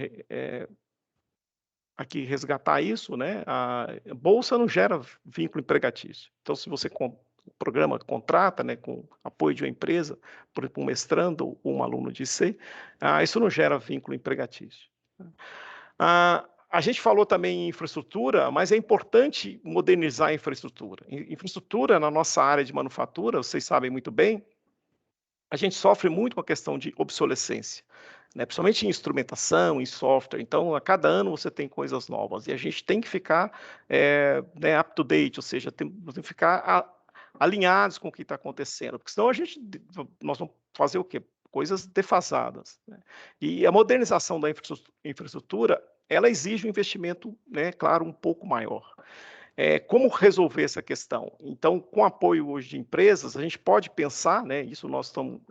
aqui resgatar isso, né? A bolsa não gera vínculo empregatício. Então, se você o programa contrata, né, com apoio de uma empresa, por exemplo, um mestrando ou um aluno de IC, isso não gera vínculo empregatício. A gente falou também em infraestrutura, mas é importante modernizar a infraestrutura. Infraestrutura, na nossa área de manufatura, vocês sabem muito bem, a gente sofre muito com a questão de obsolescência, né? Principalmente em instrumentação, em software. Então, a cada ano você tem coisas novas e a gente tem que ficar né, up to date, ou seja, tem que ficar alinhados com o que está acontecendo, porque senão nós vamos fazer o quê? Coisas defasadas. Né? E a modernização da infraestrutura, ela exige um investimento, né, claro, um pouco maior. Como resolver essa questão? Então, com apoio hoje de empresas, a gente pode pensar, né, isso nós estamos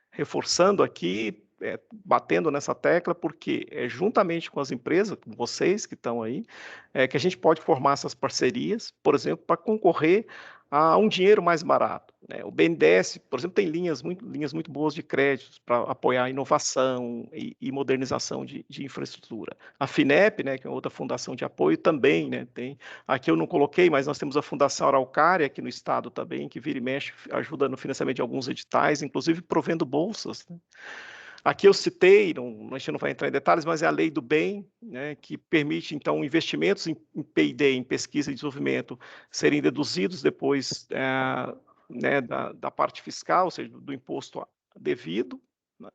reforçando aqui, batendo nessa tecla, porque juntamente com as empresas, com vocês que estão aí, que a gente pode formar essas parcerias, por exemplo, para concorrer a um dinheiro mais barato. Né? O BNDES, por exemplo, tem linhas muito boas de créditos para apoiar a inovação e modernização de infraestrutura. A FINEP, né, que é outra fundação de apoio, também, né, tem. Aqui eu não coloquei, mas nós temos a Fundação Araucária, aqui no estado também, que vira e mexe, ajuda no financiamento de alguns editais, inclusive provendo bolsas. Né? Aqui eu citei, a gente não vai entrar em detalhes, mas é a Lei do Bem, né, que permite, então, investimentos em P&D, em pesquisa e desenvolvimento, serem deduzidos depois né, da parte fiscal, ou seja, do imposto devido. Né?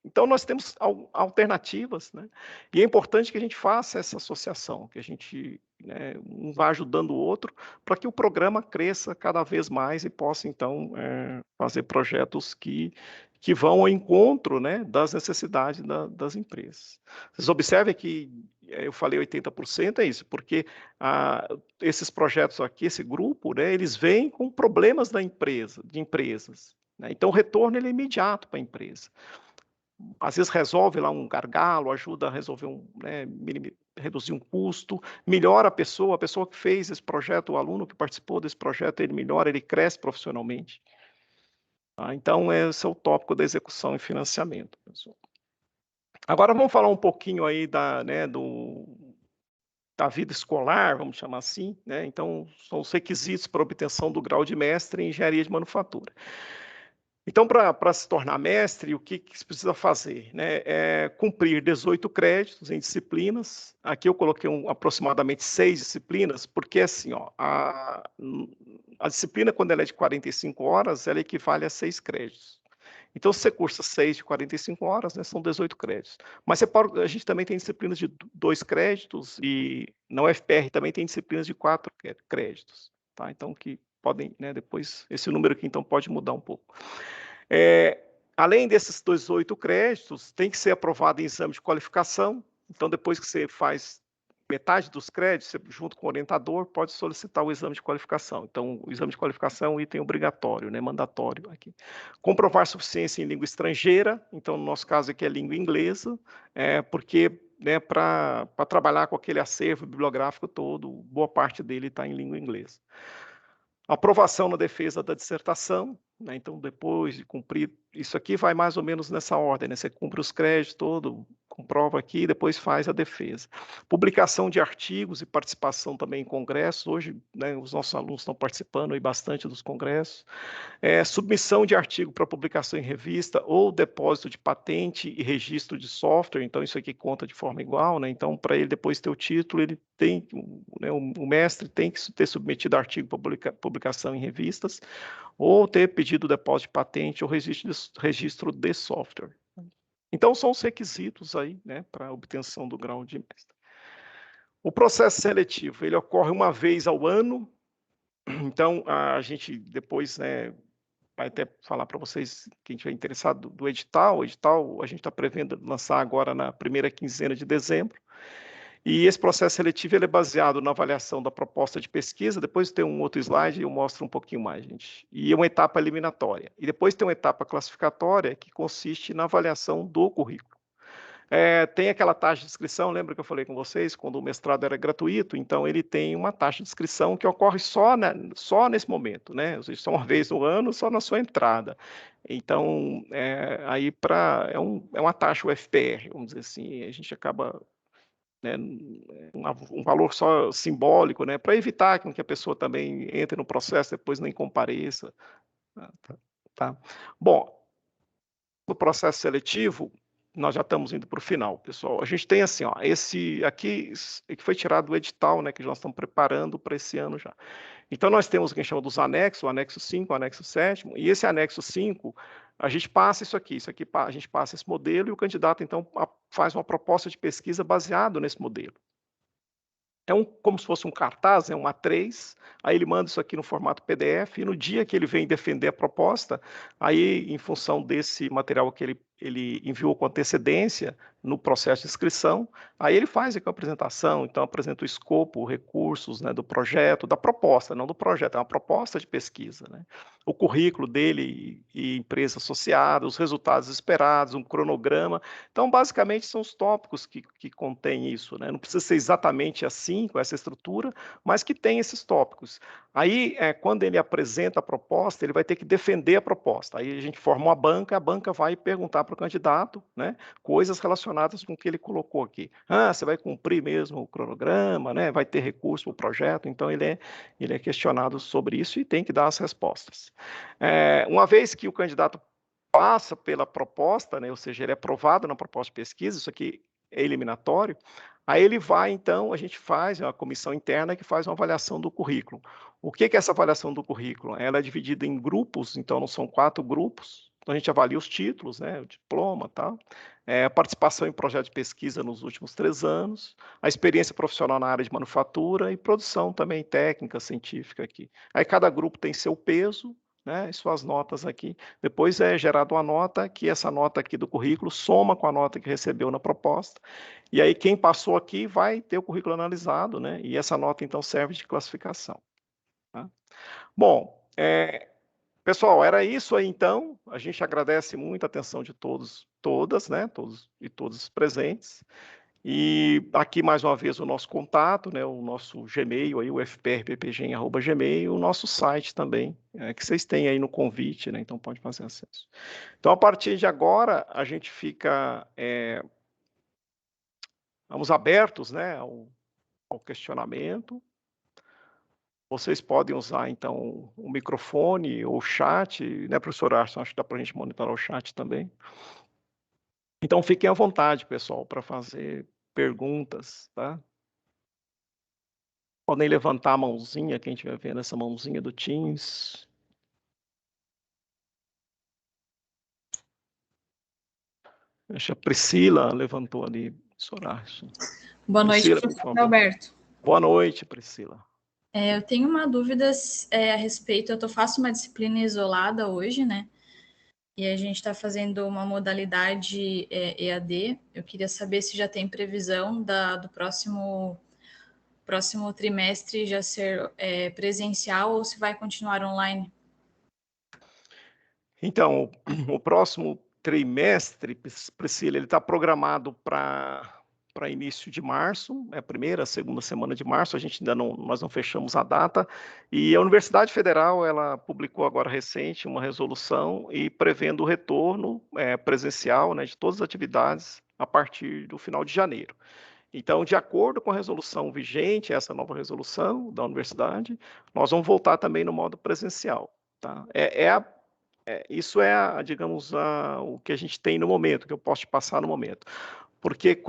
Então, nós temos alternativas, né? E é importante que a gente faça essa associação, que a gente um vá ajudando o outro, para que o programa cresça cada vez mais e possa, então, fazer projetos que vão ao encontro, né, das necessidades das empresas. Vocês observem que eu falei 80%, é isso, porque esses projetos aqui, esse grupo, né, eles vêm com problemas de empresas. Né? Então, o retorno ele é imediato para a empresa. Às vezes resolve lá um gargalo, ajuda a resolver reduzir um custo, melhora a pessoa que fez esse projeto, o aluno que participou desse projeto, ele melhora, ele cresce profissionalmente. Tá? Então, esse é o tópico da execução e financiamento, pessoal. Agora vamos falar um pouquinho aí da vida escolar, vamos chamar assim, né? Então, são os requisitos para obtenção do grau de mestre em engenharia de manufatura. Então, para se tornar mestre, o que se precisa fazer? Né? É cumprir 18 créditos em disciplinas. Aqui eu coloquei aproximadamente 6 disciplinas, porque assim, ó, a disciplina, quando ela é de 45 horas, ela equivale a 6 créditos. Então, se você cursa 6 de 45 horas, né, são 18 créditos. Mas a gente também tem disciplinas de 2 créditos, e na UFPR também tem disciplinas de 4 créditos. Tá? Então, que podem, né, depois, esse número aqui, então, pode mudar um pouco. Além desses 18 créditos, tem que ser aprovado em exame de qualificação. Então, depois que você faz metade dos créditos, você, junto com o orientador, pode solicitar o exame de qualificação. Então, o exame de qualificação é um item obrigatório, né, mandatório aqui. Comprovar suficiência em língua estrangeira. Então, no nosso caso aqui é língua inglesa, porque, né, para trabalhar com aquele acervo bibliográfico todo, boa parte dele está em língua inglesa. Aprovação na defesa da dissertação, né? Então, depois de cumprir, isso aqui vai mais ou menos nessa ordem, né? Você cumpre os créditos todo, comprova aqui, depois faz a defesa. Publicação de artigos e participação também em congressos. Hoje, né, os nossos alunos estão participando aí bastante dos congressos. Submissão de artigo para publicação em revista ou depósito de patente e registro de software. Então, isso aqui conta de forma igual, né? Então, para ele depois ter o título, ele tem, né, o mestre tem que ter submetido artigo para publicação em revistas, ou ter pedido depósito de patente ou registro de software. Então, são os requisitos aí, né, para obtenção do grau de mestre. O processo seletivo, ele ocorre uma vez ao ano. Então, a gente depois, né, vai até falar para vocês, quem estiver interessado, do edital. O edital a gente está prevendo lançar agora na primeira quinzena de dezembro. E esse processo seletivo ele é baseado na avaliação da proposta de pesquisa. Depois tem um outro slide e eu mostro um pouquinho mais, gente. E é uma etapa eliminatória. E depois tem uma etapa classificatória, que consiste na avaliação do currículo. Tem aquela taxa de inscrição, lembra que eu falei com vocês, quando o mestrado era gratuito? Então, ele tem uma taxa de inscrição que ocorre só nesse momento, né? Ou seja, só uma vez no ano, só na sua entrada. Então, aí é uma taxa UFPR, vamos dizer assim, a gente acaba, né, um valor só simbólico, né, para evitar que a pessoa também entre no processo, depois nem compareça. Tá? Bom, no processo seletivo, nós já estamos indo para o final, pessoal. A gente tem assim, ó, esse aqui que foi tirado do edital, né, que nós estamos preparando para esse ano já. Então, nós temos o que a gente chama dos anexos, o anexo 5, o anexo 7º, e esse anexo 5, a gente passa isso aqui, a gente passa esse modelo, e o candidato, então, faz uma proposta de pesquisa baseado nesse modelo. Como se fosse um cartaz, um A3, aí ele manda isso aqui no formato PDF, e no dia que ele vem defender a proposta, aí, em função desse material que ele enviou com antecedência no processo de inscrição, aí ele faz aqui a apresentação, então apresenta o escopo, recursos, né, do projeto, da proposta, não do projeto, é uma proposta de pesquisa, né? O currículo dele e empresa associada, os resultados esperados, um cronograma. Então, basicamente, são os tópicos que contêm isso, né? Não precisa ser exatamente assim, com essa estrutura, mas que tem esses tópicos. Aí, quando ele apresenta a proposta, ele vai ter que defender a proposta. Aí a gente forma uma banca, a banca vai perguntar para o candidato, né, coisas relacionadas com o que ele colocou aqui. Você vai cumprir mesmo o cronograma, né, vai ter recurso para o projeto? Então, ele é questionado sobre isso e tem que dar as respostas. Uma vez que o candidato passa pela proposta, né, ou seja, ele é aprovado na proposta de pesquisa, isso aqui é eliminatório, aí ele vai, então, a gente faz uma comissão interna que faz uma avaliação do currículo. O que é essa avaliação do currículo? Ela é dividida em grupos, então não são 4 grupos, então a gente avalia os títulos, né, o diploma e tal, a participação em projeto de pesquisa nos últimos 3 anos, a experiência profissional na área de manufatura e produção também técnica, científica aqui. Aí cada grupo tem seu peso, né, e suas notas aqui. Depois é gerada uma nota, que essa nota aqui do currículo soma com a nota que recebeu na proposta, e aí quem passou aqui vai ter o currículo analisado, né, e essa nota então serve de classificação. Tá? Bom, pessoal, era isso aí então. A gente agradece muito a atenção de todas, né, todos e todos os presentes. E aqui mais uma vez o nosso contato, né, o nosso Gmail, aí, o fprppgem@gmail, o nosso site também, que vocês têm aí no convite, né, então pode fazer acesso. Então, a partir de agora, a gente fica, vamos abertos, né, ao questionamento. Vocês podem usar, então, o microfone ou o chat, né, professor Arson? Acho que dá para a gente monitorar o chat também. Então, fiquem à vontade, pessoal, para fazer perguntas, tá? Podem levantar a mãozinha, quem estiver vendo essa mãozinha do Teams. Acho que a Priscila levantou ali, professor Arson. Boa noite, Priscila, por professor favor. Alberto. Boa noite, Priscila. Eu tenho uma dúvida a respeito, eu faço uma disciplina isolada hoje, né? E a gente está fazendo uma modalidade EAD. Eu queria saber se já tem previsão do próximo trimestre já ser presencial ou se vai continuar online. Então, o próximo trimestre, Priscila, ele está programado para início de março, é a primeira, segunda semana de março, a gente ainda nós não fechamos a data, e a Universidade Federal, ela publicou agora recente uma resolução e prevendo o retorno presencial, né, de todas as atividades a partir do final de janeiro. Então, de acordo com a resolução vigente, essa nova resolução da universidade, nós vamos voltar também no modo presencial, tá? Isso é, digamos, o que a gente tem no momento, que eu posso te passar no momento. Porque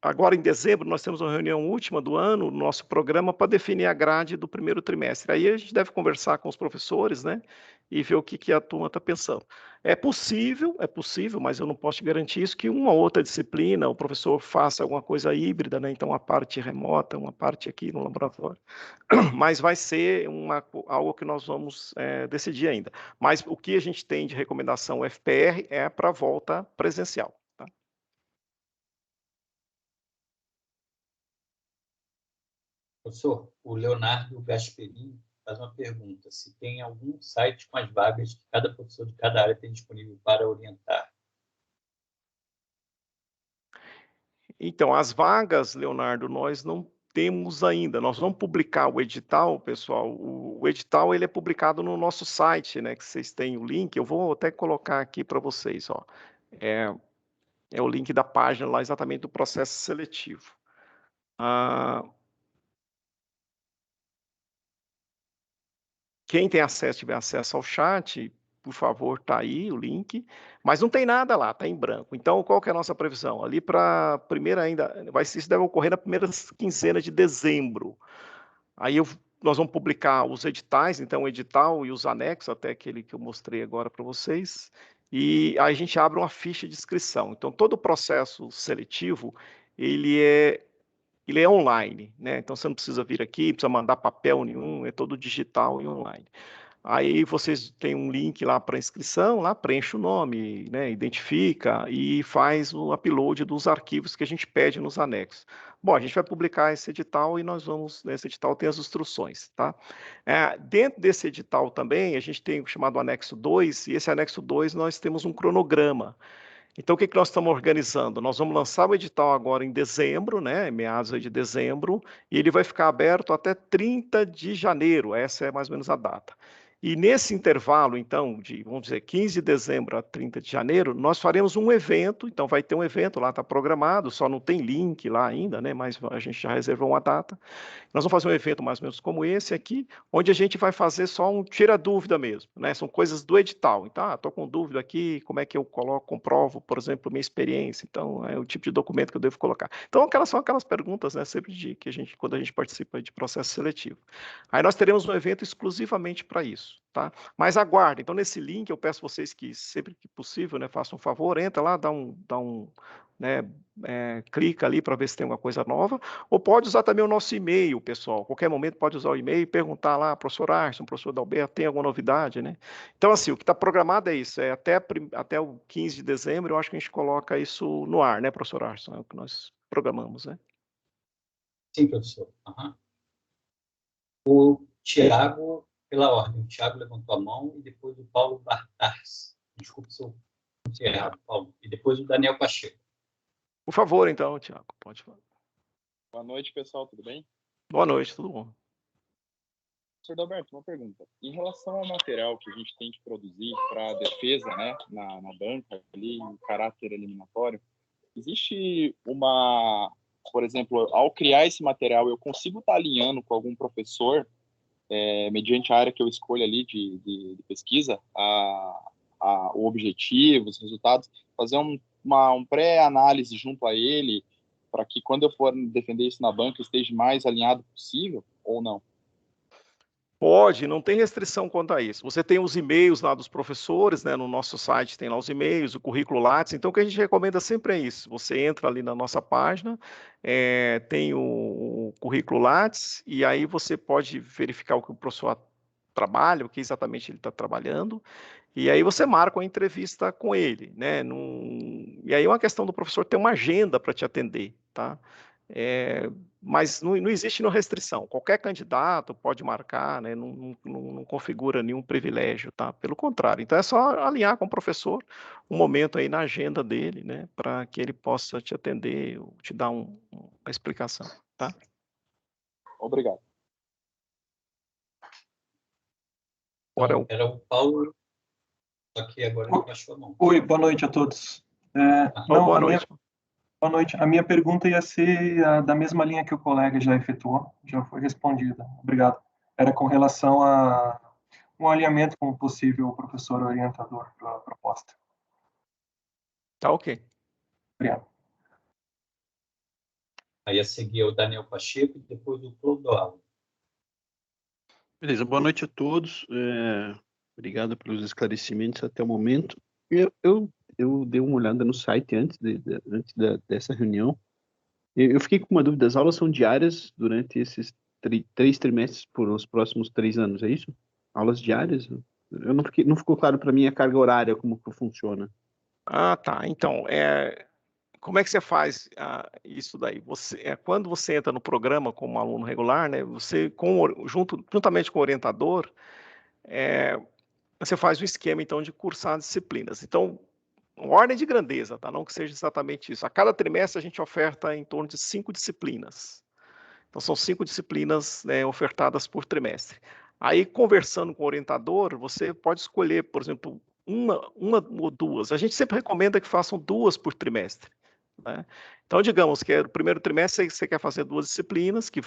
agora em dezembro, nós temos uma reunião última do ano, nosso programa, para definir a grade do primeiro trimestre. Aí a gente deve conversar com os professores, né, e ver o que a turma está pensando. É possível, mas eu não posso te garantir isso, que uma outra disciplina, o professor faça alguma coisa híbrida, né, então uma parte remota, uma parte aqui no laboratório. Mas vai ser algo que nós vamos decidir ainda. Mas o que a gente tem de recomendação FPR é para volta presencial. Tá? Professor, o Leonardo Gasperini faz uma pergunta: se tem algum site com as vagas que cada professor de cada área tem disponível para orientar? Então, as vagas, Leonardo, nós não temos ainda. Nós vamos publicar o edital, pessoal. O edital ele é publicado no nosso site, né? Que vocês têm o link. Eu vou até colocar aqui para vocês, ó. É o link da página lá exatamente do processo seletivo. Quem tem acesso, tiver acesso ao chat, por favor, está aí o link, mas não tem nada lá, está em branco. Então, qual que é a nossa previsão? Ali para a primeira ainda, isso deve ocorrer na primeira quinzena de dezembro. Aí nós vamos publicar os editais, então o edital e os anexos, até aquele que eu mostrei agora para vocês, e aí a gente abre uma ficha de inscrição. Então, todo o processo seletivo, ele é online, né? Então você não precisa vir aqui, não precisa mandar papel nenhum, é todo digital e online. Aí vocês têm um link lá para inscrição, lá preenche o nome, né, identifica e faz o upload dos arquivos que a gente pede nos anexos. Bom, a gente vai publicar esse edital e nesse edital tem as instruções, tá? Dentro desse edital também, a gente tem o chamado anexo 2, e esse anexo 2 nós temos um cronograma. Então, o que nós estamos organizando? Nós vamos lançar o edital agora em dezembro, né, meados de dezembro, e ele vai ficar aberto até 30 de janeiro, essa é mais ou menos a data. E nesse intervalo, então, vamos dizer, 15 de dezembro a 30 de janeiro, nós faremos um evento, então vai ter um evento lá, está programado, só não tem link lá ainda, né, mas a gente já reservou uma data. Nós vamos fazer um evento mais ou menos como esse aqui, onde a gente vai fazer só um tira-dúvida mesmo, né? São coisas do edital. Então, estou com dúvida aqui, como é que eu comprovo, por exemplo, minha experiência. Então, é o tipo de documento que eu devo colocar. Então, são aquelas perguntas, né, sempre quando a gente participa de processo seletivo. Aí nós teremos um evento exclusivamente para isso, tá? Mas aguardem. Então, nesse link, eu peço vocês que, sempre que possível, né, façam um favor, entra lá, né, clica ali para ver se tem alguma coisa nova, ou pode usar também o nosso e-mail, pessoal. Qualquer momento pode usar o e-mail e perguntar lá, professor Arson, professor Dalberto, tem alguma novidade, né? Então, assim, o que está programado é isso, até o 15 de dezembro, eu acho que a gente coloca isso no ar, né, professor Arson? É o que nós programamos, né? Sim, professor. Uhum. O Tiago, pela ordem, o Tiago levantou a mão e depois o Paulo Bartars. Desculpe se eu pronunciei errado, Paulo. E depois o Daniel Pacheco. Por favor, então, Tiago, pode falar. Boa noite, pessoal, tudo bem? Boa noite, tudo bom? Professor Dalberto, uma pergunta. Em relação ao material que a gente tem que produzir para a defesa, né, na banca, ali, em caráter eliminatório, existe uma por exemplo, ao criar esse material, eu consigo estar alinhando com algum professor, mediante a área que eu escolho ali de pesquisa, o objetivo, os resultados, fazer um pré-análise junto a ele, para que quando eu for defender isso na banca, eu esteja mais alinhado possível, ou não? Pode, não tem restrição quanto a isso. Você tem os e-mails lá dos professores, né? No nosso site tem lá os e-mails, o currículo Lattes. Então, o que a gente recomenda sempre é isso. Você entra ali na nossa página, tem o currículo Lattes, e aí você pode verificar o que o professor trabalha, o que exatamente ele está trabalhando, e aí você marca uma entrevista com ele, né? E aí é uma questão do professor ter uma agenda para te atender, tá? Mas não existe restrição. Qualquer candidato pode marcar, né? Não configura nenhum privilégio, tá? Pelo contrário. Então é só alinhar com o professor um momento aí na agenda dele, né? Para que ele possa te atender, ou te dar uma explicação, tá? Obrigado. Então, era o Paulo, só que agora ele baixou a mão. Oi, boa noite a todos. Boa noite. Boa noite. A minha pergunta ia ser da mesma linha que o colega já efetuou, já foi respondida. Obrigado. Era com relação a um alinhamento com o possível professor orientador para a proposta. Tá ok. Obrigado. Aí a seguir é o Daniel Pacheco e depois o Clodoaldo. Beleza, boa noite a todos. Obrigado pelos esclarecimentos até o momento. Eu dei uma olhada no site antes dessa reunião. Eu fiquei com uma dúvida. As aulas são diárias durante esses 3 trimestres por os próximos 3 anos, é isso? Aulas diárias? Não ficou claro para mim a carga horária, como que funciona. Ah, tá. Então, como é que você faz isso daí? Quando você entra no programa como aluno regular, né, você, juntamente com o orientador, você faz o esquema, então, de cursar disciplinas. Então, ordem de grandeza, tá? Não que seja exatamente isso. A cada trimestre, a gente oferta em torno de 5 disciplinas. Então, são 5 disciplinas, né, ofertadas por trimestre. Aí, conversando com o orientador, você pode escolher, por exemplo, uma ou 2. A gente sempre recomenda que façam 2 por trimestre, né? Então, digamos que no primeiro trimestre você quer fazer 2 disciplinas, que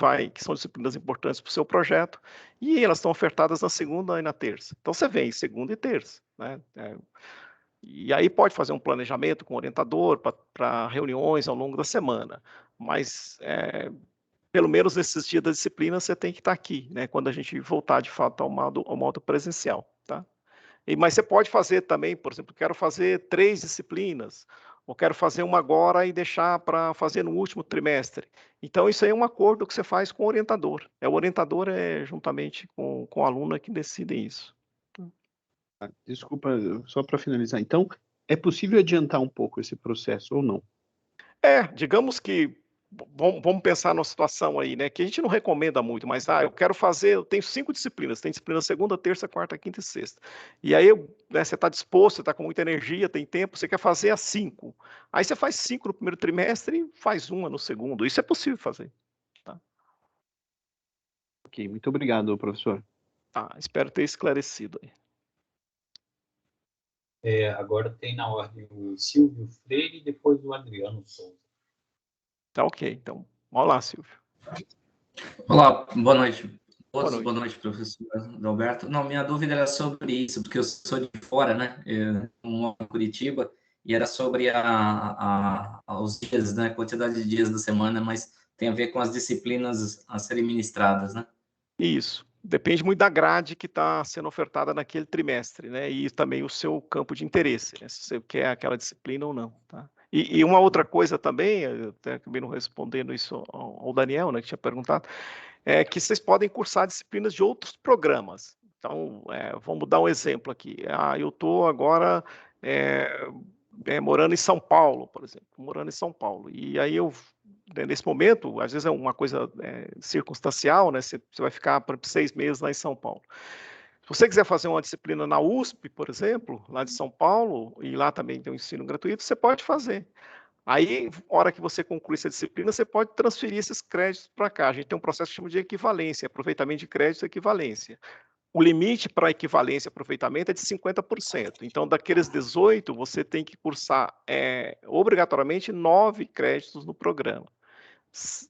são disciplinas importantes para o seu projeto, e elas estão ofertadas na segunda e na terça. Então, você vem segunda e terça, né? E aí pode fazer um planejamento com o orientador para reuniões ao longo da semana, mas pelo menos nesses dias da disciplina você tem que estar aqui, né, quando a gente voltar de fato ao modo presencial, tá? Mas você pode fazer também, por exemplo, quero fazer 3 disciplinas, ou quero fazer uma agora e deixar para fazer no último trimestre. Então isso aí é um acordo que você faz com o orientador. O orientador juntamente com o aluno que decidem isso. Desculpa, só para finalizar. Então, é possível adiantar um pouco esse processo ou não? Digamos que, vamos pensar numa situação aí, né, que a gente não recomenda muito, mas eu tenho 5 disciplinas, tem disciplina segunda, terça, quarta, quinta e sexta. E aí, né, você está disposto, você está com muita energia, tem tempo, você quer fazer as 5. Aí você faz 5 no primeiro trimestre e faz uma no segundo. Isso é possível fazer. Tá? Ok, muito obrigado, professor. Espero ter esclarecido aí. Agora tem na ordem o Silvio Freire e depois o Adriano Souza. Tá ok, então. Vamos lá, Silvio. Olá, boa noite. Boa noite, professor Alberto. Não, minha dúvida era sobre isso, porque eu sou de fora, né? Eu moro em Curitiba, e era sobre os dias, né? A quantidade de dias da semana, mas tem a ver com as disciplinas a serem ministradas, né? Isso. Depende muito da grade que está sendo ofertada naquele trimestre, né? E também o seu campo de interesse, né? Se você quer aquela disciplina ou não, tá? E uma outra coisa também, eu até acabei não respondendo isso ao Daniel, né, que tinha perguntado, é que vocês podem cursar disciplinas de outros programas. Então, vamos dar um exemplo aqui. Eu estou agora morando em São Paulo, por exemplo, morando em São Paulo. E aí nesse momento, às vezes é uma coisa circunstancial, né? Você vai ficar por 6 meses lá em São Paulo. Se você quiser fazer uma disciplina na USP, por exemplo, lá de São Paulo, e lá também tem um ensino gratuito, você pode fazer. Aí, na hora que você concluir essa disciplina, você pode transferir esses créditos para cá. A gente tem um processo que chama de equivalência, aproveitamento de créditos e equivalência. O limite para equivalência e aproveitamento é de 50%. Então, daqueles 18, você tem que cursar obrigatoriamente 9 créditos no programa.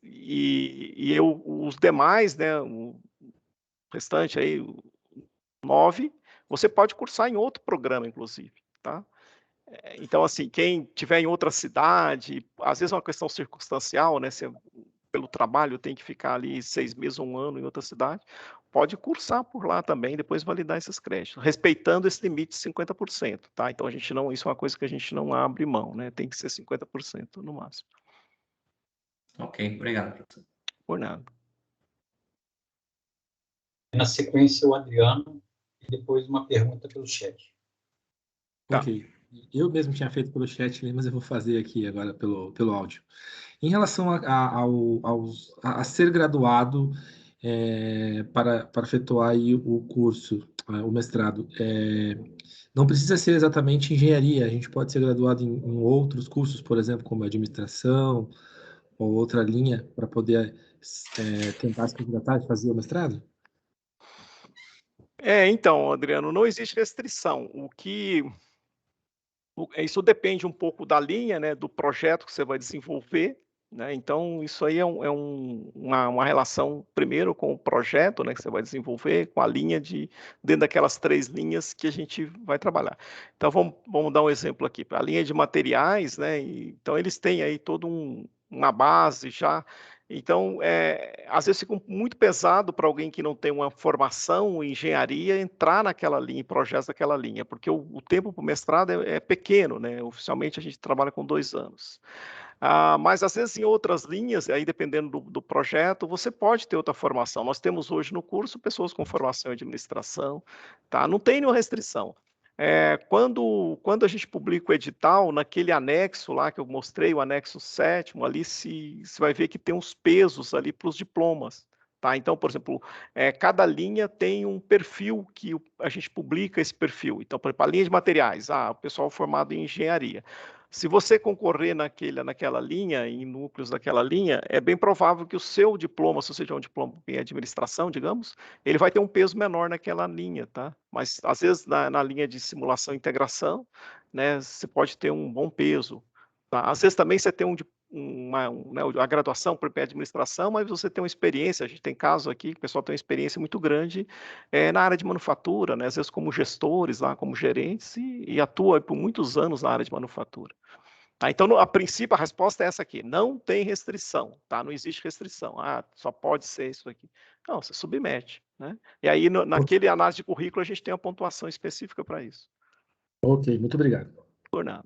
E os demais, né, o restante aí, 9, você pode cursar em outro programa, inclusive, tá? Então, assim, quem tiver em outra cidade, às vezes é uma questão circunstancial, né? Você, pelo trabalho, tem que ficar ali 6 meses ou 1 ano em outra cidade, pode cursar por lá também, depois validar esses créditos, respeitando esse limite de 50%, tá? Então, isso é uma coisa que a gente não abre mão, né? Tem que ser 50% no máximo. Ok, obrigado, professor. Por nada. Na sequência, o Adriano, e depois uma pergunta pelo chat. Tá. Ok. Eu mesmo tinha feito pelo chat, mas eu vou fazer aqui agora pelo áudio. Em relação a ser graduado para efetuar aí o curso, o mestrado, não precisa ser exatamente engenharia, a gente pode ser graduado em outros cursos, por exemplo, como administração ou outra linha, para poder tentar se candidatar e fazer o mestrado? Então, Adriano, não existe restrição. Isso depende um pouco da linha, né, do projeto que você vai desenvolver, né? Então, isso aí é uma relação, primeiro, com o projeto, né, que você vai desenvolver, com a linha dentro daquelas 3 linhas que a gente vai trabalhar. Então, vamos dar um exemplo aqui. A linha de materiais, né? Então, eles têm aí toda uma base já. Então, às vezes fica muito pesado para alguém que não tem uma formação em engenharia entrar naquela linha, em projetos daquela linha, porque o tempo para o mestrado é pequeno, né? Oficialmente a gente trabalha com 2 anos. Mas às vezes em outras linhas, aí dependendo do projeto, você pode ter outra formação. Nós temos hoje no curso pessoas com formação em administração, tá? Não tem nenhuma restrição. Quando a gente publica o edital, naquele anexo lá que eu mostrei, o anexo 7º, ali se vai ver que tem uns pesos ali para os diplomas. Tá? Então, por exemplo, cada linha tem um perfil que a gente publica esse perfil. Então, por exemplo, a linha de materiais, o pessoal formado em engenharia. Se você concorrer naquela linha, em núcleos daquela linha, é bem provável que o seu diploma, se você tiver um diploma em administração, digamos, ele vai ter um peso menor naquela linha, tá? Mas, às vezes, na linha de simulação e integração, né, você pode ter um bom peso. Tá? Às vezes, também, você tem a graduação por administração, mas você tem uma experiência, a gente tem casos aqui que o pessoal tem uma experiência muito grande na área de manufatura, né, às vezes como gestores, lá, como gerentes, e atua por muitos anos na área de manufatura. Tá? Então, a princípio, a resposta é essa aqui, não tem restrição, tá? Não existe restrição, só pode ser isso aqui. Não, você submete, né? E aí, naquele análise de currículo, a gente tem uma pontuação específica para isso. Ok, muito obrigado. Por nada.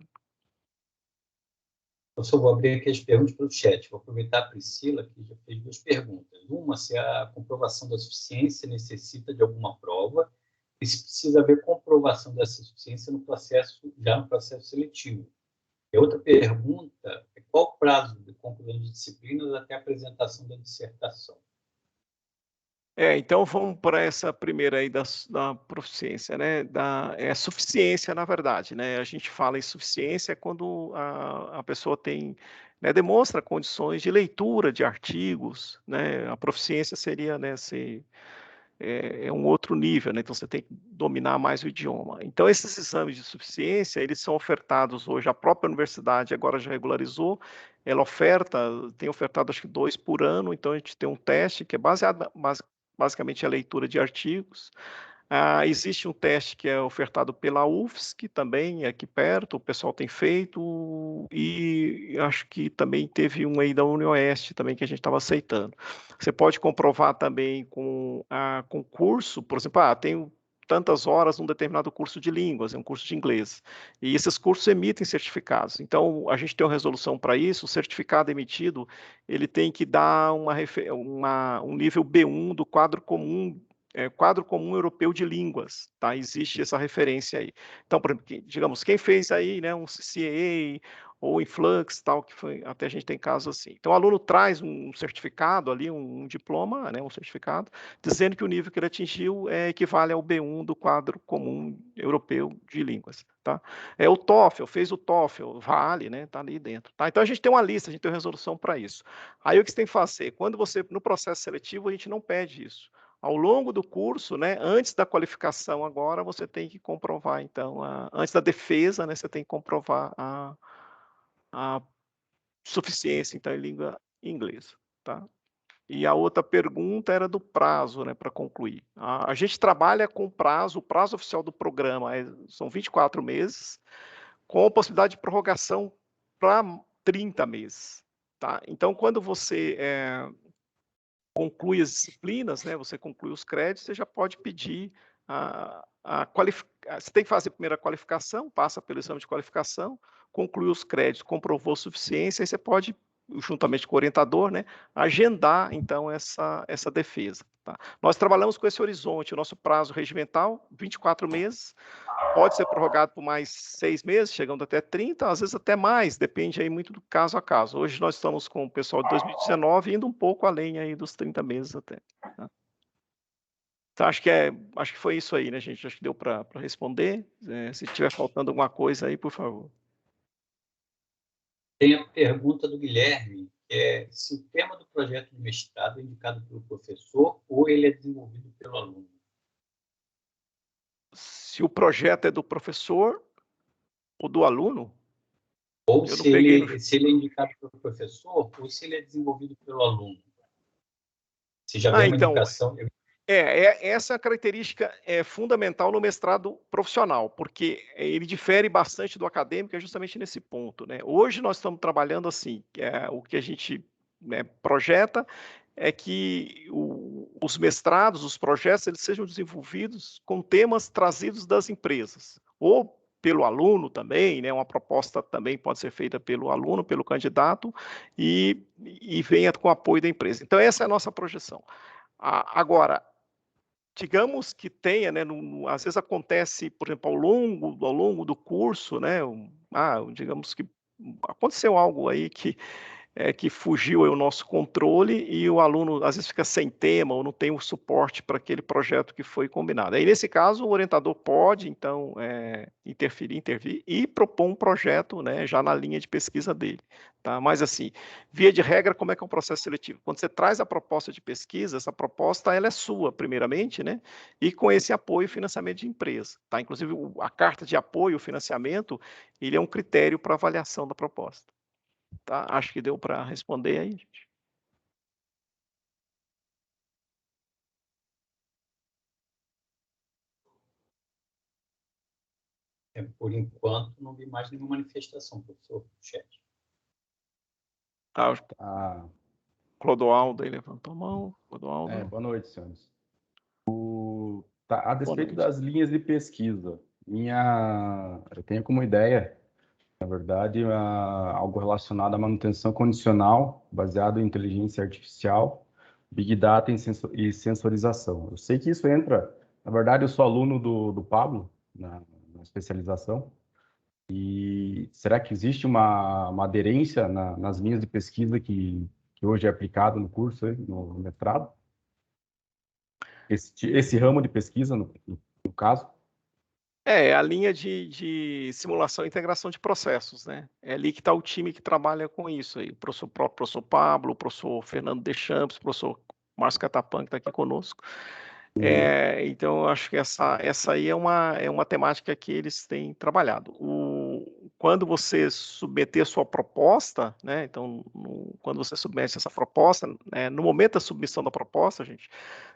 Eu só vou abrir aqui as perguntas pelo chat. Vou aproveitar a Priscila, que já fez 2 perguntas. Uma, se a comprovação da suficiência necessita de alguma prova, e se precisa haver comprovação dessa suficiência no processo seletivo. E outra pergunta é qual o prazo de conclusão de disciplinas até a apresentação da dissertação? Então vamos para essa primeira aí da proficiência, né? Suficiência, na verdade, né? A gente fala em suficiência quando a pessoa tem, né, demonstra condições de leitura de artigos, né? A proficiência seria, né, é um outro nível, né? Então você tem que dominar mais o idioma. Então esses exames de suficiência, eles são ofertados hoje, a própria universidade agora já regularizou, ela tem ofertado acho que 2 por ano, então a gente tem um teste que é basicamente a leitura de artigos. Existe um teste que é ofertado pela UFSC, também aqui perto, o pessoal tem feito, e acho que também teve um aí da UniOeste também que a gente estava aceitando. Você pode comprovar também com curso, por exemplo, tenho tantas horas num determinado curso de línguas, um curso de inglês, e esses cursos emitem certificados. Então, a gente tem uma resolução para isso, o certificado emitido, ele tem que dar um nível B1 do quadro comum europeu de línguas, tá? Existe essa referência aí. Então, por exemplo, digamos, quem fez aí, né, um CCAA ou Influx, tal, que foi, até a gente tem casos assim. Então, o aluno traz um certificado ali, um diploma, né, um certificado, dizendo que o nível que ele atingiu equivale ao B1 do quadro comum europeu de línguas, tá? O TOEFL, fez o TOEFL, vale, né, tá ali dentro, tá? Então, a gente tem uma lista, a gente tem uma resolução para isso. Aí, o que você tem que fazer? No processo seletivo, a gente não pede isso. Ao longo do curso, né, antes da qualificação agora, você tem que comprovar, então, antes da defesa, né, você tem que comprovar a suficiência, então, em língua e inglês, tá? E a outra pergunta era do prazo, né, para concluir. A gente trabalha com prazo, o prazo oficial do programa são 24 meses, com possibilidade de prorrogação para 30 meses, tá? Então, quando você conclui as disciplinas, né, você conclui os créditos, você já pode pedir você tem que fazer a primeira qualificação, passa pelo exame de qualificação, conclui os créditos, comprovou suficiência, aí você pode, juntamente com o orientador, né, agendar, então, essa defesa. Tá? Nós trabalhamos com esse horizonte, o nosso prazo regimental, 24 meses, pode ser prorrogado por mais 6 meses, chegando até 30, às vezes até mais, depende aí muito do caso a caso. Hoje nós estamos com o pessoal de 2019 indo um pouco além aí dos 30 meses até. Tá? Então, acho que foi isso aí, né, gente? Acho que deu para responder. Se tiver faltando alguma coisa aí, por favor. Tem a pergunta do Guilherme, que é se o tema do projeto de mestrado é indicado pelo professor ou ele é desenvolvido pelo aluno. Se o projeto é do professor ou do aluno? Ou se ele é indicado pelo professor ou se ele é desenvolvido pelo aluno. Se já vem uma indicação... Essa é a característica fundamental no mestrado profissional, porque ele difere bastante do acadêmico, é justamente nesse ponto, né? Hoje nós estamos trabalhando assim, o que a gente, né, projeta é que os mestrados, os projetos, eles sejam desenvolvidos com temas trazidos das empresas, ou pelo aluno também, né? Uma proposta também pode ser feita pelo aluno, pelo candidato, e venha com apoio da empresa. Então, essa é a nossa projeção. Agora, digamos que tenha, né, às vezes acontece, por exemplo, ao longo do curso, né, digamos que aconteceu algo aí que fugiu aí o nosso controle e o aluno às vezes fica sem tema ou não tem o suporte para aquele projeto que foi combinado. Aí, nesse caso, o orientador pode, então, intervir e propor um projeto, né, já na linha de pesquisa dele. Tá? Mas, assim, via de regra, como é que é o processo seletivo? Quando você traz a proposta de pesquisa, essa proposta ela é sua, primeiramente, né, e com esse apoio e financiamento de empresa. Tá? Inclusive, a carta de apoio, o financiamento, ele é um critério para avaliação da proposta. Tá? Acho que deu para responder aí, gente. Por enquanto, não vi mais nenhuma manifestação, professor, no chat. Clodoaldo aí levantou a mão. Clodoaldo. Boa noite, senhores. A despeito das linhas de pesquisa, eu tenho como ideia, na verdade, algo relacionado à manutenção condicional, baseado em inteligência artificial, Big Data e sensorização. Eu sei que isso entra, na verdade, eu sou aluno do Pablo, na especialização, e será que existe uma aderência nas linhas de pesquisa que hoje é aplicado no curso, no mestrado? Esse ramo de pesquisa, no caso? A linha de simulação e integração de processos, né? É ali que está o time que trabalha com isso aí. O próprio professor Pablo, o professor Fernando Deschamps, o professor Márcio Catapan, que está aqui conosco. Então, eu acho que essa aí é uma temática que eles têm trabalhado. Quando você submeter a sua proposta, né, então, quando você submete essa proposta, no momento da submissão da proposta, gente,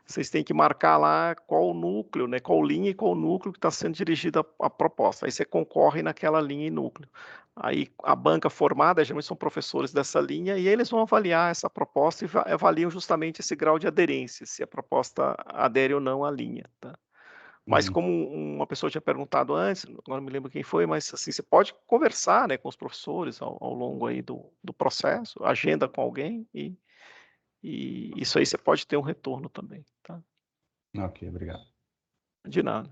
vocês têm que marcar lá qual o núcleo, né, qual linha e qual núcleo que está sendo dirigida a proposta. Aí você concorre naquela linha e núcleo. Aí a banca formada, geralmente são professores dessa linha, e eles vão avaliar essa proposta e avaliam justamente esse grau de aderência, se a proposta adere ou não à linha. Tá? Mas como uma pessoa tinha perguntado antes, agora não me lembro quem foi, mas assim, você pode conversar, né, com os professores ao longo aí do processo, agenda com alguém e isso aí você pode ter um retorno também. Tá? Ok, obrigado. De nada.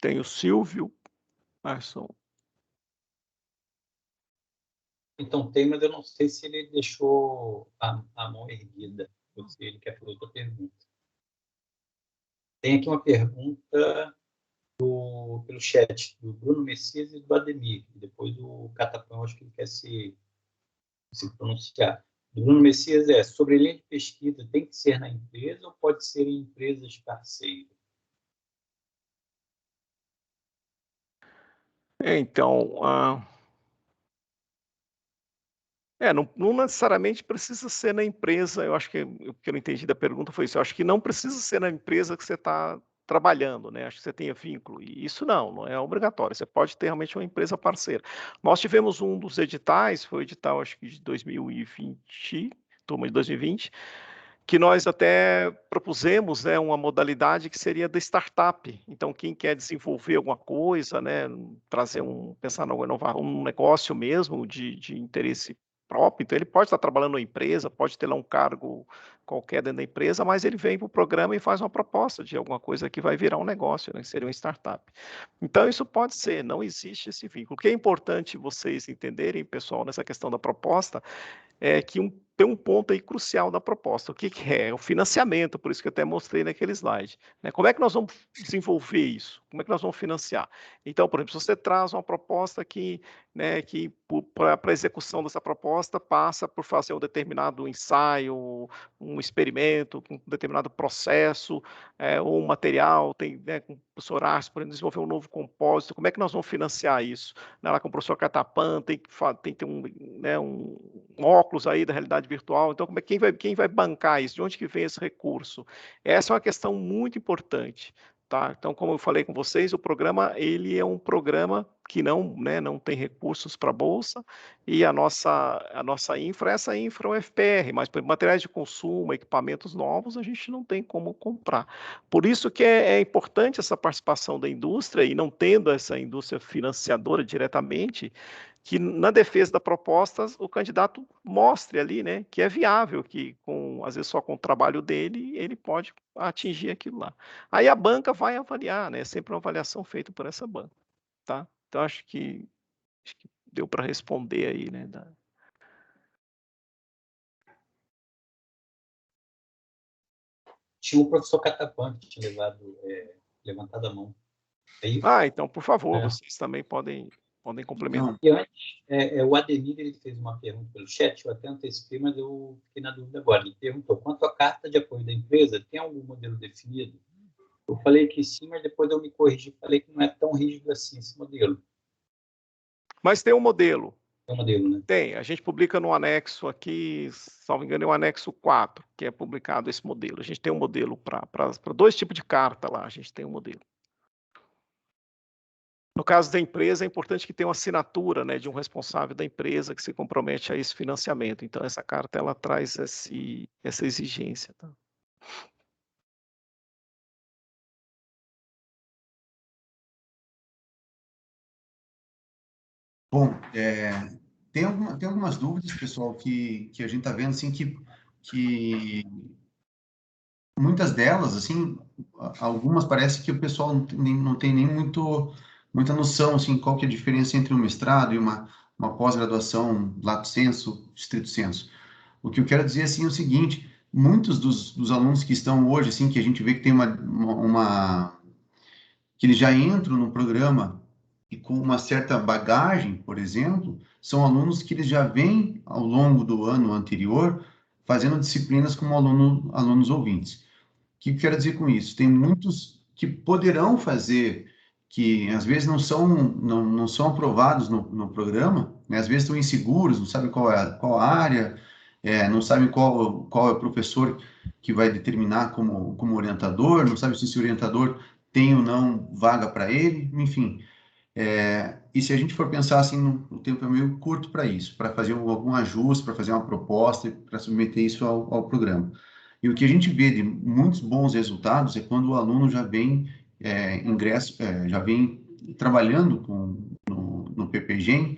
Tem o Silvio Arson. Então tem, mas eu não sei se ele deixou a mão erguida, ou se ele quer fazer outra pergunta. Tem aqui uma pergunta pelo chat, do Bruno Messias e do Ademir. E depois o Catapão, acho que ele quer se pronunciar. Do Bruno Messias sobre linha de pesquisa, tem que ser na empresa ou pode ser em empresas parceiras? Então, Não necessariamente precisa ser na empresa, eu acho que o que eu não entendi da pergunta foi isso, eu acho que não precisa ser na empresa que você está trabalhando, né, acho que você tenha vínculo, e isso não é obrigatório, você pode ter realmente uma empresa parceira. Nós tivemos um dos editais, foi o edital acho que de 2020, turma de 2020, que nós até propusemos, né, uma modalidade que seria da startup. Então, quem quer desenvolver alguma coisa, né, pensar em inovar um negócio mesmo de interesse próprio, então ele pode estar trabalhando numa empresa, pode ter lá um cargo qualquer dentro da empresa, mas ele vem para o programa e faz uma proposta de alguma coisa que vai virar um negócio, né, que seria uma startup. Então, isso pode ser, não existe esse vínculo. O que é importante vocês entenderem, pessoal, nessa questão da proposta, é que tem um ponto aí crucial da proposta. O que é? O financiamento, por isso que eu até mostrei naquele slide, né? Como é que nós vamos desenvolver isso? Como é que nós vamos financiar? Então, por exemplo, se você traz uma proposta que para a execução dessa proposta passa por fazer um determinado ensaio, um experimento, um determinado processo, ou um material, com o professor Arce, por exemplo, desenvolver um novo compósito, como é que nós vamos financiar isso? Lá com o professor Catapan, tem que ter um óculos aí da realidade virtual, então quem vai bancar isso? De onde que vem esse recurso? Essa é uma questão muito importante. Tá? Então, como eu falei com vocês, o programa ele é um programa que não tem recursos para a bolsa, e a nossa infra, essa infra é o FPR, mas por materiais de consumo, equipamentos novos, a gente não tem como comprar. Por isso que é importante essa participação da indústria, e não tendo essa indústria financiadora diretamente, que na defesa da proposta o candidato mostre ali, né, que é viável, que às vezes só com o trabalho dele ele pode atingir aquilo lá. Aí a banca vai avaliar, né, é sempre uma avaliação feita por essa banca, tá? Então acho que deu para responder aí, né? Tinha o professor Catapan que tinha levantado a mão. Então, por favor, vocês também podem complementar. E antes, o Ademir ele fez uma pergunta pelo chat, eu até antecipei, mas eu fiquei na dúvida agora. Ele perguntou, quanto à carta de apoio da empresa, tem algum modelo definido? Eu falei que sim, mas depois eu me corrigi e falei que não é tão rígido assim esse modelo. Mas tem um modelo. Tem um modelo, né? Tem. A gente publica no anexo aqui, salvo engano, é o anexo 4, que é publicado esse modelo. A gente tem um modelo para 2 tipos de carta lá, a gente tem um modelo. No caso da empresa, é importante que tenha uma assinatura, né, de um responsável da empresa que se compromete a esse financiamento. Então, essa carta ela traz essa exigência. Tá? Bom, tem algumas dúvidas, pessoal, que a gente está vendo, assim, que muitas delas, assim, algumas parece que o pessoal não tem nem muita noção, assim, qual que é a diferença entre um mestrado e uma pós-graduação lato sensu, stricto sensu. O que eu quero dizer, assim, é o seguinte, muitos dos alunos que estão hoje, assim, que a gente vê que tem que eles já entram no programa e com uma certa bagagem, por exemplo, são alunos que eles já vêm ao longo do ano anterior fazendo disciplinas como alunos ouvintes. O que eu quero dizer com isso? Tem muitos que poderão fazer, que às vezes não são aprovados no programa, né? Às vezes estão inseguros, não sabem qual a área, não sabem qual é o professor que vai determinar como orientador, não sabe se esse orientador tem ou não vaga para ele, enfim. E se a gente for pensar assim, o tempo é meio curto para isso, para fazer algum ajuste, para fazer uma proposta, para submeter isso ao programa. E o que a gente vê de muitos bons resultados é quando o aluno já vem já vem trabalhando no PPGEM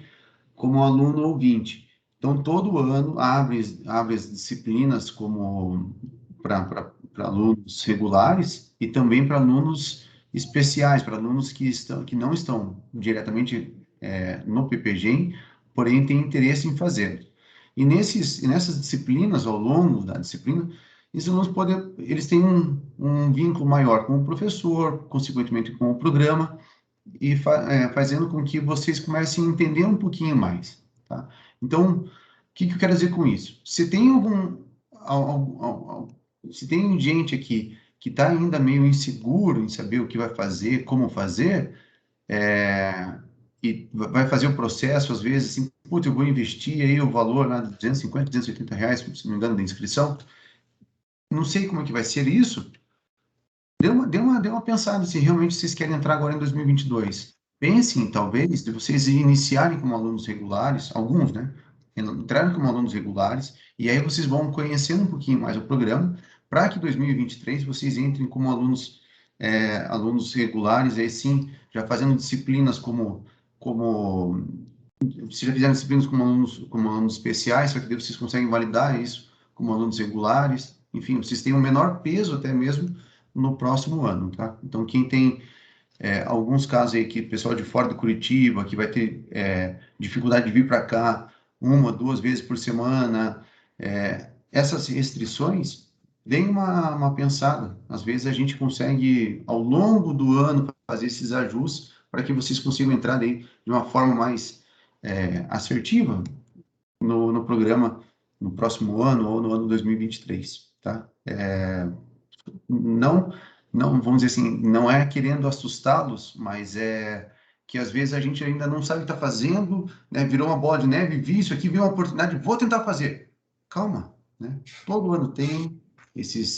como aluno ouvinte. Então, todo ano abre as disciplinas como para alunos regulares e também para alunos especiais, para alunos que não estão diretamente no PPGEM, porém têm interesse em fazer. E nessas disciplinas, ao longo da disciplina, esses alunos eles têm um vínculo maior com o professor, consequentemente com o programa, e fazendo com que vocês comecem a entender um pouquinho mais. Tá? Então, o que eu quero dizer com isso? Se tem se tem gente aqui que está ainda meio inseguro em saber o que vai fazer, como fazer, e vai fazer o processo, às vezes, assim, putz, eu vou investir aí o valor lá de 250, 280 reais, se não me engano, da inscrição. Não sei como é que vai ser isso. Dê uma pensada se realmente vocês querem entrar agora em 2022. Pensem, talvez, de vocês iniciarem como alunos regulares, alguns, né? Entrarem como alunos regulares, e aí vocês vão conhecendo um pouquinho mais o programa, para que em 2023 vocês entrem como alunos regulares, aí sim, já fazendo disciplinas se já fizeram disciplinas como alunos especiais, só que daí vocês conseguem validar isso como alunos regulares, enfim, vocês têm um menor peso até mesmo no próximo ano, tá? Então, quem tem alguns casos aí que o pessoal de fora de Curitiba, que vai ter dificuldade de vir para cá 1, 2 vezes por semana, essas restrições, deem uma pensada. Às vezes a gente consegue, ao longo do ano, fazer esses ajustes para que vocês consigam entrar aí de uma forma mais assertiva no programa no próximo ano ou no ano 2023, tá? Não, vamos dizer assim, não é querendo assustá-los, mas é que às vezes a gente ainda não sabe o que está fazendo, né? Virou uma bola de neve, vi isso aqui, vi uma oportunidade, vou tentar fazer. Calma, né? Todo ano tem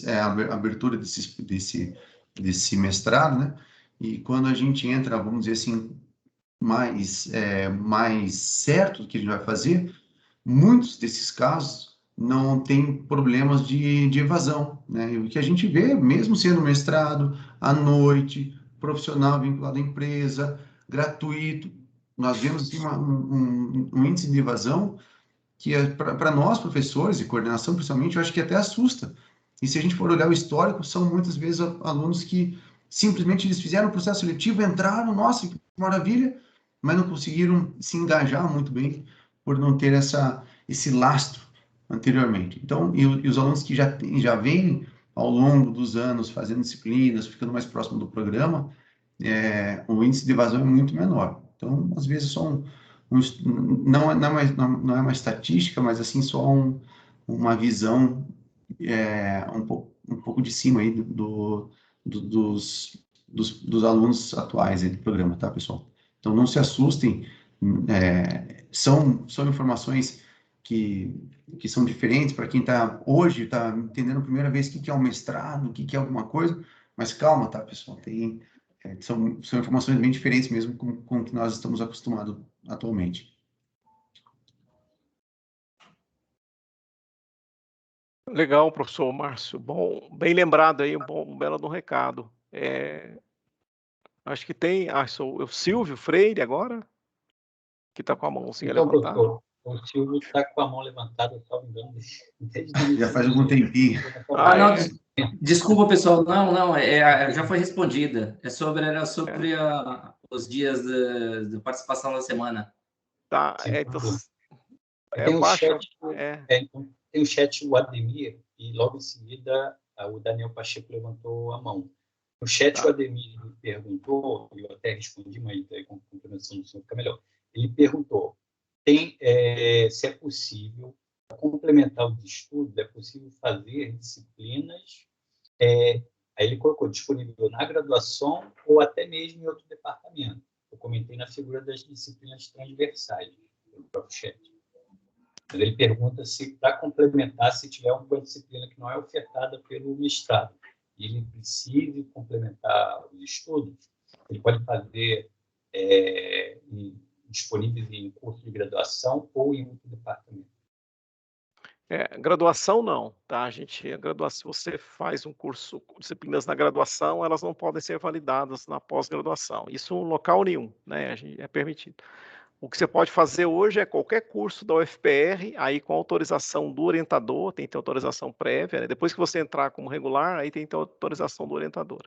a abertura desse mestrado, né? E quando a gente entra, vamos dizer assim, mais certo do que a gente vai fazer, muitos desses casos não têm problemas de evasão, né? E o que a gente vê, mesmo sendo mestrado, à noite, profissional vinculado à empresa, gratuito, nós vemos assim, um índice de evasão que para nós, professores e coordenação, principalmente, eu acho que até assusta. E se a gente for olhar o histórico, são muitas vezes alunos que simplesmente eles fizeram o processo seletivo, entraram, nossa, que maravilha, mas não conseguiram se engajar muito bem por não ter esse lastro anteriormente. Então, e os alunos que já vêm ao longo dos anos fazendo disciplinas, ficando mais próximo do programa, o índice de evasão é muito menor. Então, às vezes, não é uma estatística, mas assim, só uma visão um pouco de cima aí dos alunos atuais aí do programa, tá, pessoal? Então, não se assustem, são informações que são diferentes para quem hoje está entendendo a primeira vez o que é um mestrado, o que é alguma coisa, mas calma, tá, pessoal? São informações bem diferentes mesmo com o que nós estamos acostumados atualmente. Legal, professor Márcio. Bom, bem lembrado aí, um belo do recado. Acho que tem, o Silvio Freire agora, que está com a mãozinha Então, levantada. professor, o Silvio está com a mão levantada, só me engano, desde Já faz algum tempinho. Não, desculpa, pessoal, não, já foi respondida. Era sobre os dias de participação da semana. Tá, então, tem o chat, então, tem o chat, o Ademir, e logo em seguida o Daniel Pacheco levantou a mão. No chat, o Ademir perguntou, eu até respondi, mas com a complementação do senhor fica melhor. Ele perguntou se é possível, para complementar os estudos, é possível fazer disciplinas, aí ele colocou disponível na graduação ou até mesmo em outro departamento. Eu comentei na figura das disciplinas transversais, no próprio chat. Mas ele pergunta se, para complementar, se tiver alguma disciplina que não é ofertada pelo mestrado, e ele precise complementar os estudos, ele pode fazer disponíveis em curso de graduação ou em outro departamento. Graduação não, tá, gente? Se você faz um curso, disciplinas na graduação, elas não podem ser validadas na pós-graduação. Isso em local nenhum, né? É permitido. O que você pode fazer hoje é qualquer curso da UFPR, aí com autorização do orientador, tem que ter autorização prévia, né? Depois que você entrar como regular, aí tem que ter autorização do orientador.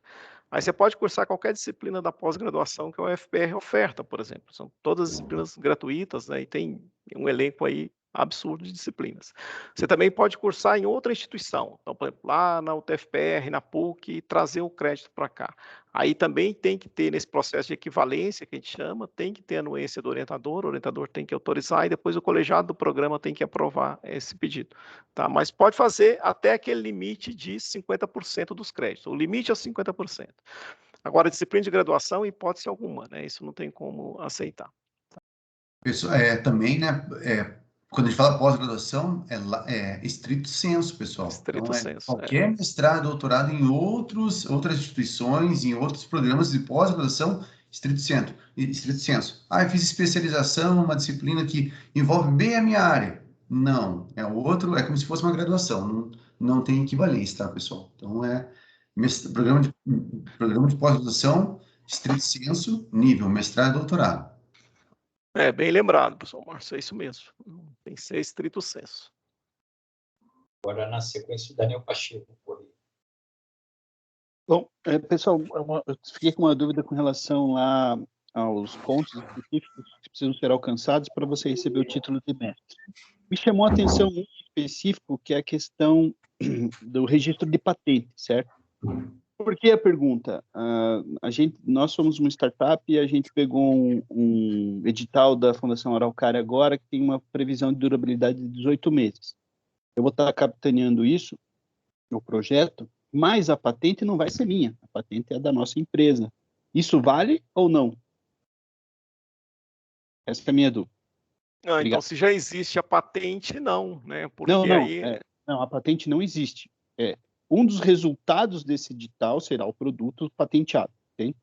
Aí você pode cursar qualquer disciplina da pós-graduação que a UFPR oferta, por exemplo. São todas disciplinas gratuitas, né? E tem um elenco aí absurdo de disciplinas. Você também pode cursar em outra instituição, então, por exemplo, lá na UTFPR, na PUC, e trazer o crédito para cá. Aí também tem que ter, nesse processo de equivalência, que a gente chama, tem que ter a anuência do orientador, o orientador tem que autorizar, e depois o colegiado do programa tem que aprovar esse pedido. Tá? Mas pode fazer até aquele limite de 50% dos créditos, o limite é 50%. Agora, disciplina de graduação, hipótese alguma, né? Isso não tem como aceitar. Pessoal, também, né, quando a gente fala pós-graduação, é estrito senso, pessoal. Estrito Então, senso, qualquer mestrado, doutorado em outras instituições, em outros programas de pós-graduação, estrito senso. Ah, eu fiz especialização, uma disciplina que envolve bem a minha área. Não, é como se fosse uma graduação, não tem equivalência, tá, pessoal? Então, programa de pós-graduação, estrito senso, nível mestrado e doutorado. Bem lembrado, professor Márcio, é isso mesmo. Tem que ser estrito senso. Agora, na sequência, o Daniel Pacheco. Bom, pessoal, eu fiquei com uma dúvida com relação lá aos pontos específicos que precisam ser alcançados para você receber o título de mestre. Me chamou a atenção um específico, que é a questão do registro de patente, certo? Por que a pergunta? Nós somos uma startup e a gente pegou um edital da Fundação Araucária agora que tem uma previsão de durabilidade de 18 meses. Eu vou estar capitaneando isso, o projeto, mas a patente não vai ser minha, a patente é da nossa empresa. Isso vale ou não? Essa é a minha dúvida. Então, se já existe a patente, não, né? Porque não, a patente não existe. Um dos resultados desse edital será o produto patenteado, tem?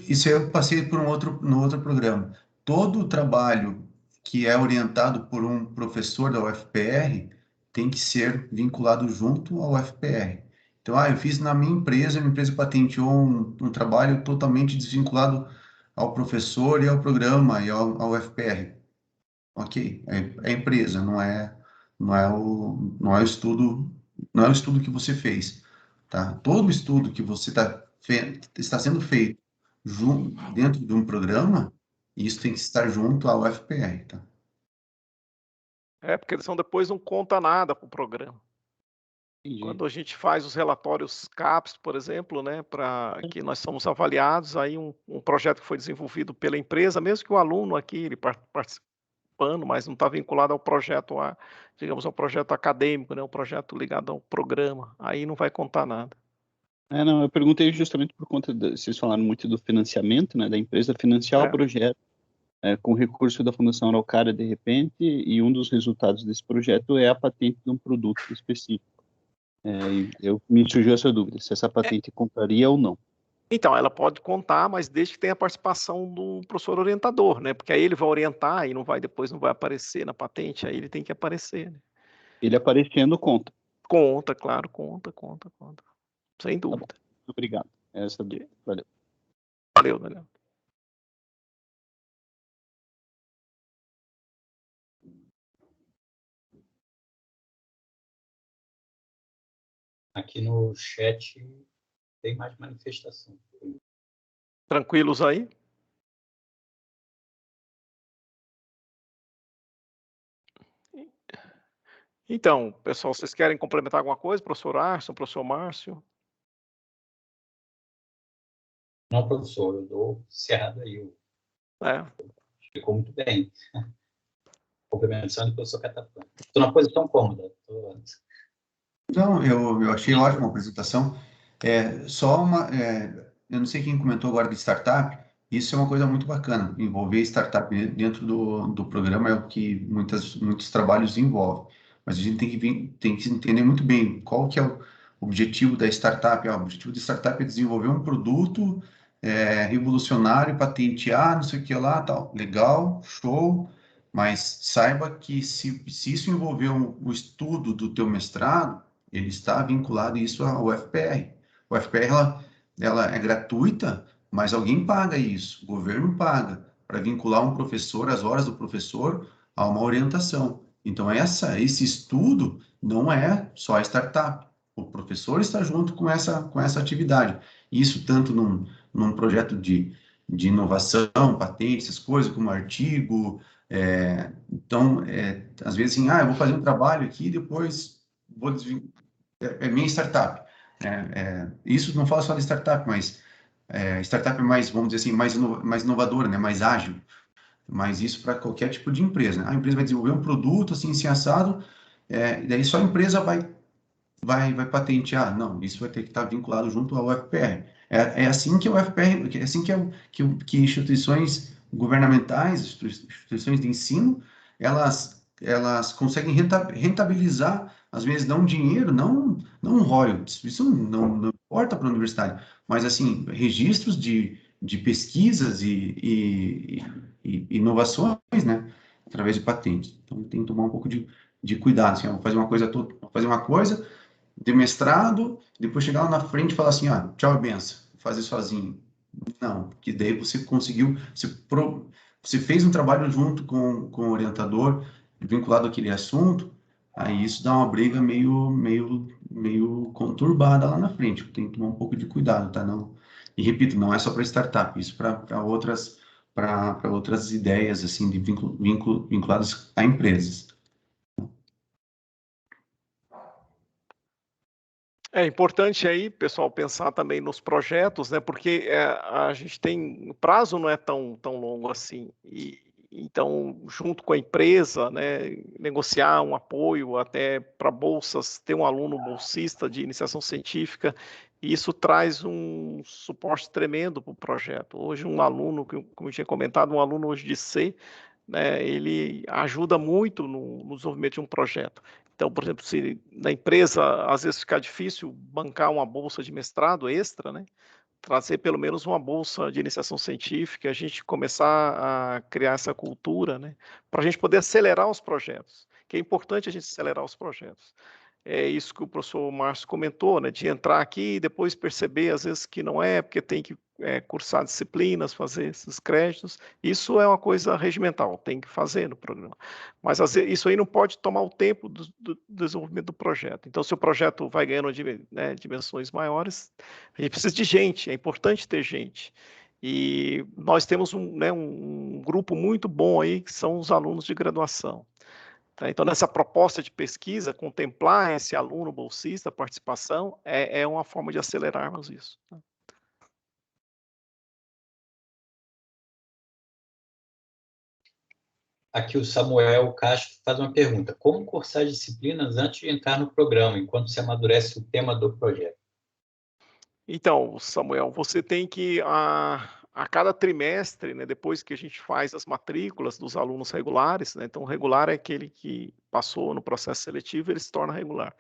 Isso eu passei por no outro programa. Todo o trabalho que é orientado por um professor da UFPR tem que ser vinculado junto ao UFPR. Então, eu fiz na minha empresa patenteou um trabalho totalmente desvinculado ao professor e ao programa e ao UFPR. Ok, é a empresa, não é o estudo, não é o estudo que você fez, tá? Todo estudo que você está sendo feito dentro de um programa, isso tem que estar junto ao UFPR, tá? Porque eles depois não conta nada para o programa. Entendi. Quando a gente faz os relatórios CAPES, por exemplo, né, para que nós somos avaliados, aí um projeto que foi desenvolvido pela empresa, mesmo que o aluno aqui ele participando, mas não está vinculado ao projeto, digamos, ao projeto acadêmico, né, um projeto ligado ao programa, aí não vai contar nada. Não, eu perguntei justamente por conta, vocês falaram muito do financiamento, né, da empresa financiar o projeto com recurso da Fundação Araucária, de repente, e um dos resultados desse projeto é a patente de um produto específico. Me surgiu essa dúvida, se essa patente contaria ou não. Então, ela pode contar, mas desde que tenha a participação do professor orientador, né? Porque aí ele vai orientar e depois não vai aparecer na patente, aí ele tem que aparecer, né? Ele aparecendo conta. Conta, claro, conta. Sem dúvida. Tá, obrigado. Essa dúvida. Valeu. Valeu, Daniel. Aqui no chat tem mais manifestação. Tranquilos aí? Então, pessoal, vocês querem complementar alguma coisa? Professor Arson, professor Márcio? Não, professor, eu dou cerrado aí. Ficou muito bem. Complementação do professor Catapã. Estou na posição cômoda. Não, eu achei ótima a apresentação. Eu não sei quem comentou agora de startup, isso é uma coisa muito bacana, envolver startup dentro do programa é o que muitos trabalhos envolvem, mas a gente tem que entender muito bem qual que é o objetivo da startup. O objetivo da startup é desenvolver um produto revolucionário, patentear, não sei o que lá, tal. Legal, show, mas saiba que se isso envolver o estudo do teu mestrado, ele está vinculado isso ao UFPR. O UFPR, ela é gratuita, mas alguém paga isso, o governo paga, para vincular um professor, as horas do professor, a uma orientação. Então, esse estudo não é só a startup. O professor está junto com essa atividade. Isso tanto num projeto de inovação, patente, essas coisas, como artigo. Então, às vezes, assim, eu vou fazer um trabalho aqui, depois vou é minha startup. Isso não fala só de startup, mas startup é mais, vamos dizer assim, mais inovadora, né? Mais ágil. Mas isso para qualquer tipo de empresa, né? A empresa vai desenvolver um produto assim assado, e daí só a empresa vai patentear. Não, isso vai ter que estar vinculado junto ao UFPR. É assim que o UFPR, é assim que instituições governamentais, instituições de ensino, elas conseguem rentabilizar, às vezes não dinheiro, não royalties, isso não importa para a universidade, mas assim, registros de pesquisas e inovações, né, através de patentes. Então tem que tomar um pouco de cuidado, assim, vou fazer uma coisa de mestrado, depois chegar lá na frente e falar assim, tchau, benção, fazer sozinho. Não, porque daí você conseguiu, você fez um trabalho junto com o orientador, vinculado àquele assunto, aí isso dá uma briga meio conturbada lá na frente. Tem que tomar um pouco de cuidado, tá? Não, e repito, não é só para startup, isso para outras ideias, assim, vinculadas a empresas. É importante aí, pessoal, pensar também nos projetos, né? Porque a gente tem, o prazo não é tão longo assim. E então, junto com a empresa, né, negociar um apoio até para bolsas, ter um aluno bolsista de iniciação científica, e isso traz um suporte tremendo para o projeto. Hoje, um aluno, como eu tinha comentado, um aluno hoje de C, né, ele ajuda muito no desenvolvimento de um projeto. Então, por exemplo, se na empresa às vezes fica difícil bancar uma bolsa de mestrado extra, né? Trazer pelo menos uma bolsa de iniciação científica, a gente começar a criar essa cultura, né? Para a gente poder acelerar os projetos, que é importante a gente acelerar os projetos. É isso que o professor Márcio comentou, né? De entrar aqui e depois perceber, às vezes, que não é, porque tem que cursar disciplinas, fazer esses créditos. Isso é uma coisa regimental, tem que fazer no programa. Mas às vezes, isso aí não pode tomar o tempo do desenvolvimento do projeto. Então, se o projeto vai ganhando dimensões maiores, a gente precisa de gente, é importante ter gente. E nós temos um grupo muito bom aí, que são os alunos de graduação. Tá? Então, nessa proposta de pesquisa, contemplar esse aluno bolsista, a participação, é uma forma de acelerarmos isso. Tá? Aqui o Samuel Castro faz uma pergunta. Como cursar disciplinas antes de entrar no programa, enquanto se amadurece o tema do projeto? Então, Samuel, você tem que, a cada trimestre, né, depois que a gente faz as matrículas dos alunos regulares, né, então o regular é aquele que passou no processo seletivo, ele se torna regular.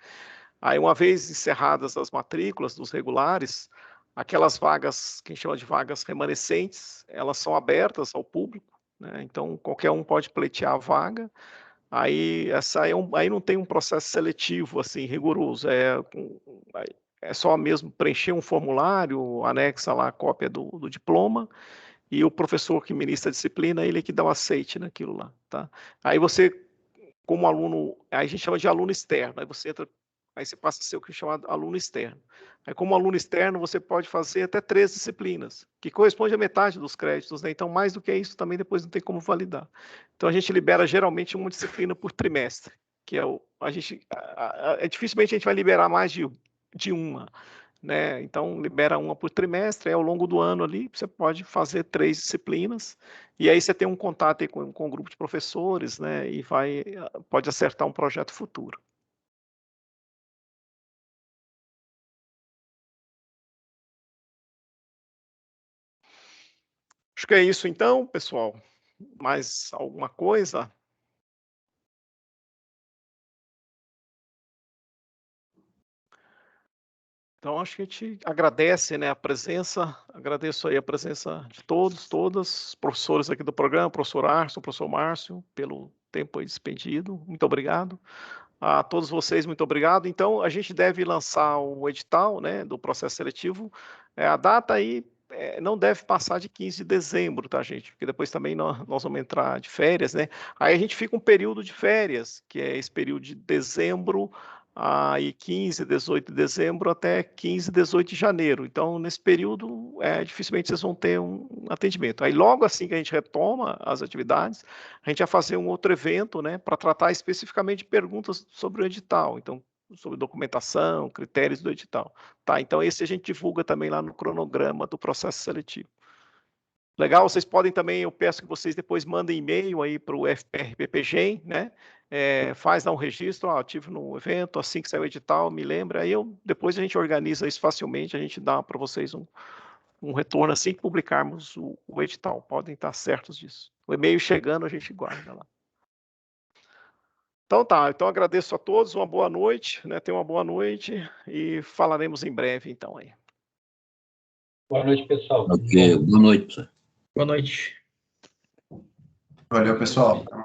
Aí, uma vez encerradas as matrículas dos regulares, aquelas vagas, que a gente chama de vagas remanescentes, elas são abertas ao público, né, então qualquer um pode pleitear a vaga. Aí, aí não tem um processo seletivo assim rigoroso, é só mesmo preencher um formulário, anexa lá a cópia do diploma, e o professor que ministra a disciplina, ele é que dá o aceite naquilo lá, tá? Aí você, como aluno, aí a gente chama de aluno externo, aí você entra, aí você passa a ser o que é chamado aluno externo. Aí, como aluno externo, você pode fazer até 3 disciplinas, que corresponde à metade dos créditos, né? Então, mais do que isso, também depois não tem como validar. Então, a gente libera geralmente uma disciplina por trimestre, que é dificilmente a gente vai liberar mais de uma, né? Então, libera uma por trimestre, ao longo do ano ali, você pode fazer 3 disciplinas, e aí você tem um contato aí com um grupo de professores, né? E pode acertar um projeto futuro. Acho que é isso então, pessoal. Mais alguma coisa? Então, acho que a gente agradece, né, a presença, agradeço aí a presença de todos, todas, professores aqui do programa, professor Arson, professor Márcio, pelo tempo aí despendido, muito obrigado. A todos vocês, muito obrigado. Então, a gente deve lançar o edital, né, do processo seletivo, a data aí não deve passar de 15 de dezembro, tá, gente? Porque depois também nós vamos entrar de férias, né? Aí a gente fica um período de férias, que é esse período de dezembro, aí 15, 18 de dezembro até 15, 18 de janeiro. Então, nesse período, dificilmente vocês vão ter um atendimento. Aí, logo assim que a gente retoma as atividades, a gente vai fazer um outro evento, né, para tratar especificamente de perguntas sobre o edital. Então, sobre documentação, critérios do edital. Tá? Então, esse a gente divulga também lá no cronograma do processo seletivo. Legal, vocês podem também, eu peço que vocês depois mandem e-mail aí para o FPRPPGEM, né? Faz lá um registro, ó, tive no evento, assim que sair o edital, me lembra, aí depois a gente organiza isso facilmente, a gente dá para vocês um retorno assim que publicarmos o edital, podem estar certos disso. O e-mail chegando, a gente guarda lá. Então tá, então agradeço a todos, uma boa noite, né? Tenham uma boa noite e falaremos em breve então aí. Boa noite, pessoal. Ok, boa noite, pessoal. Boa noite. Valeu, pessoal. Até mais.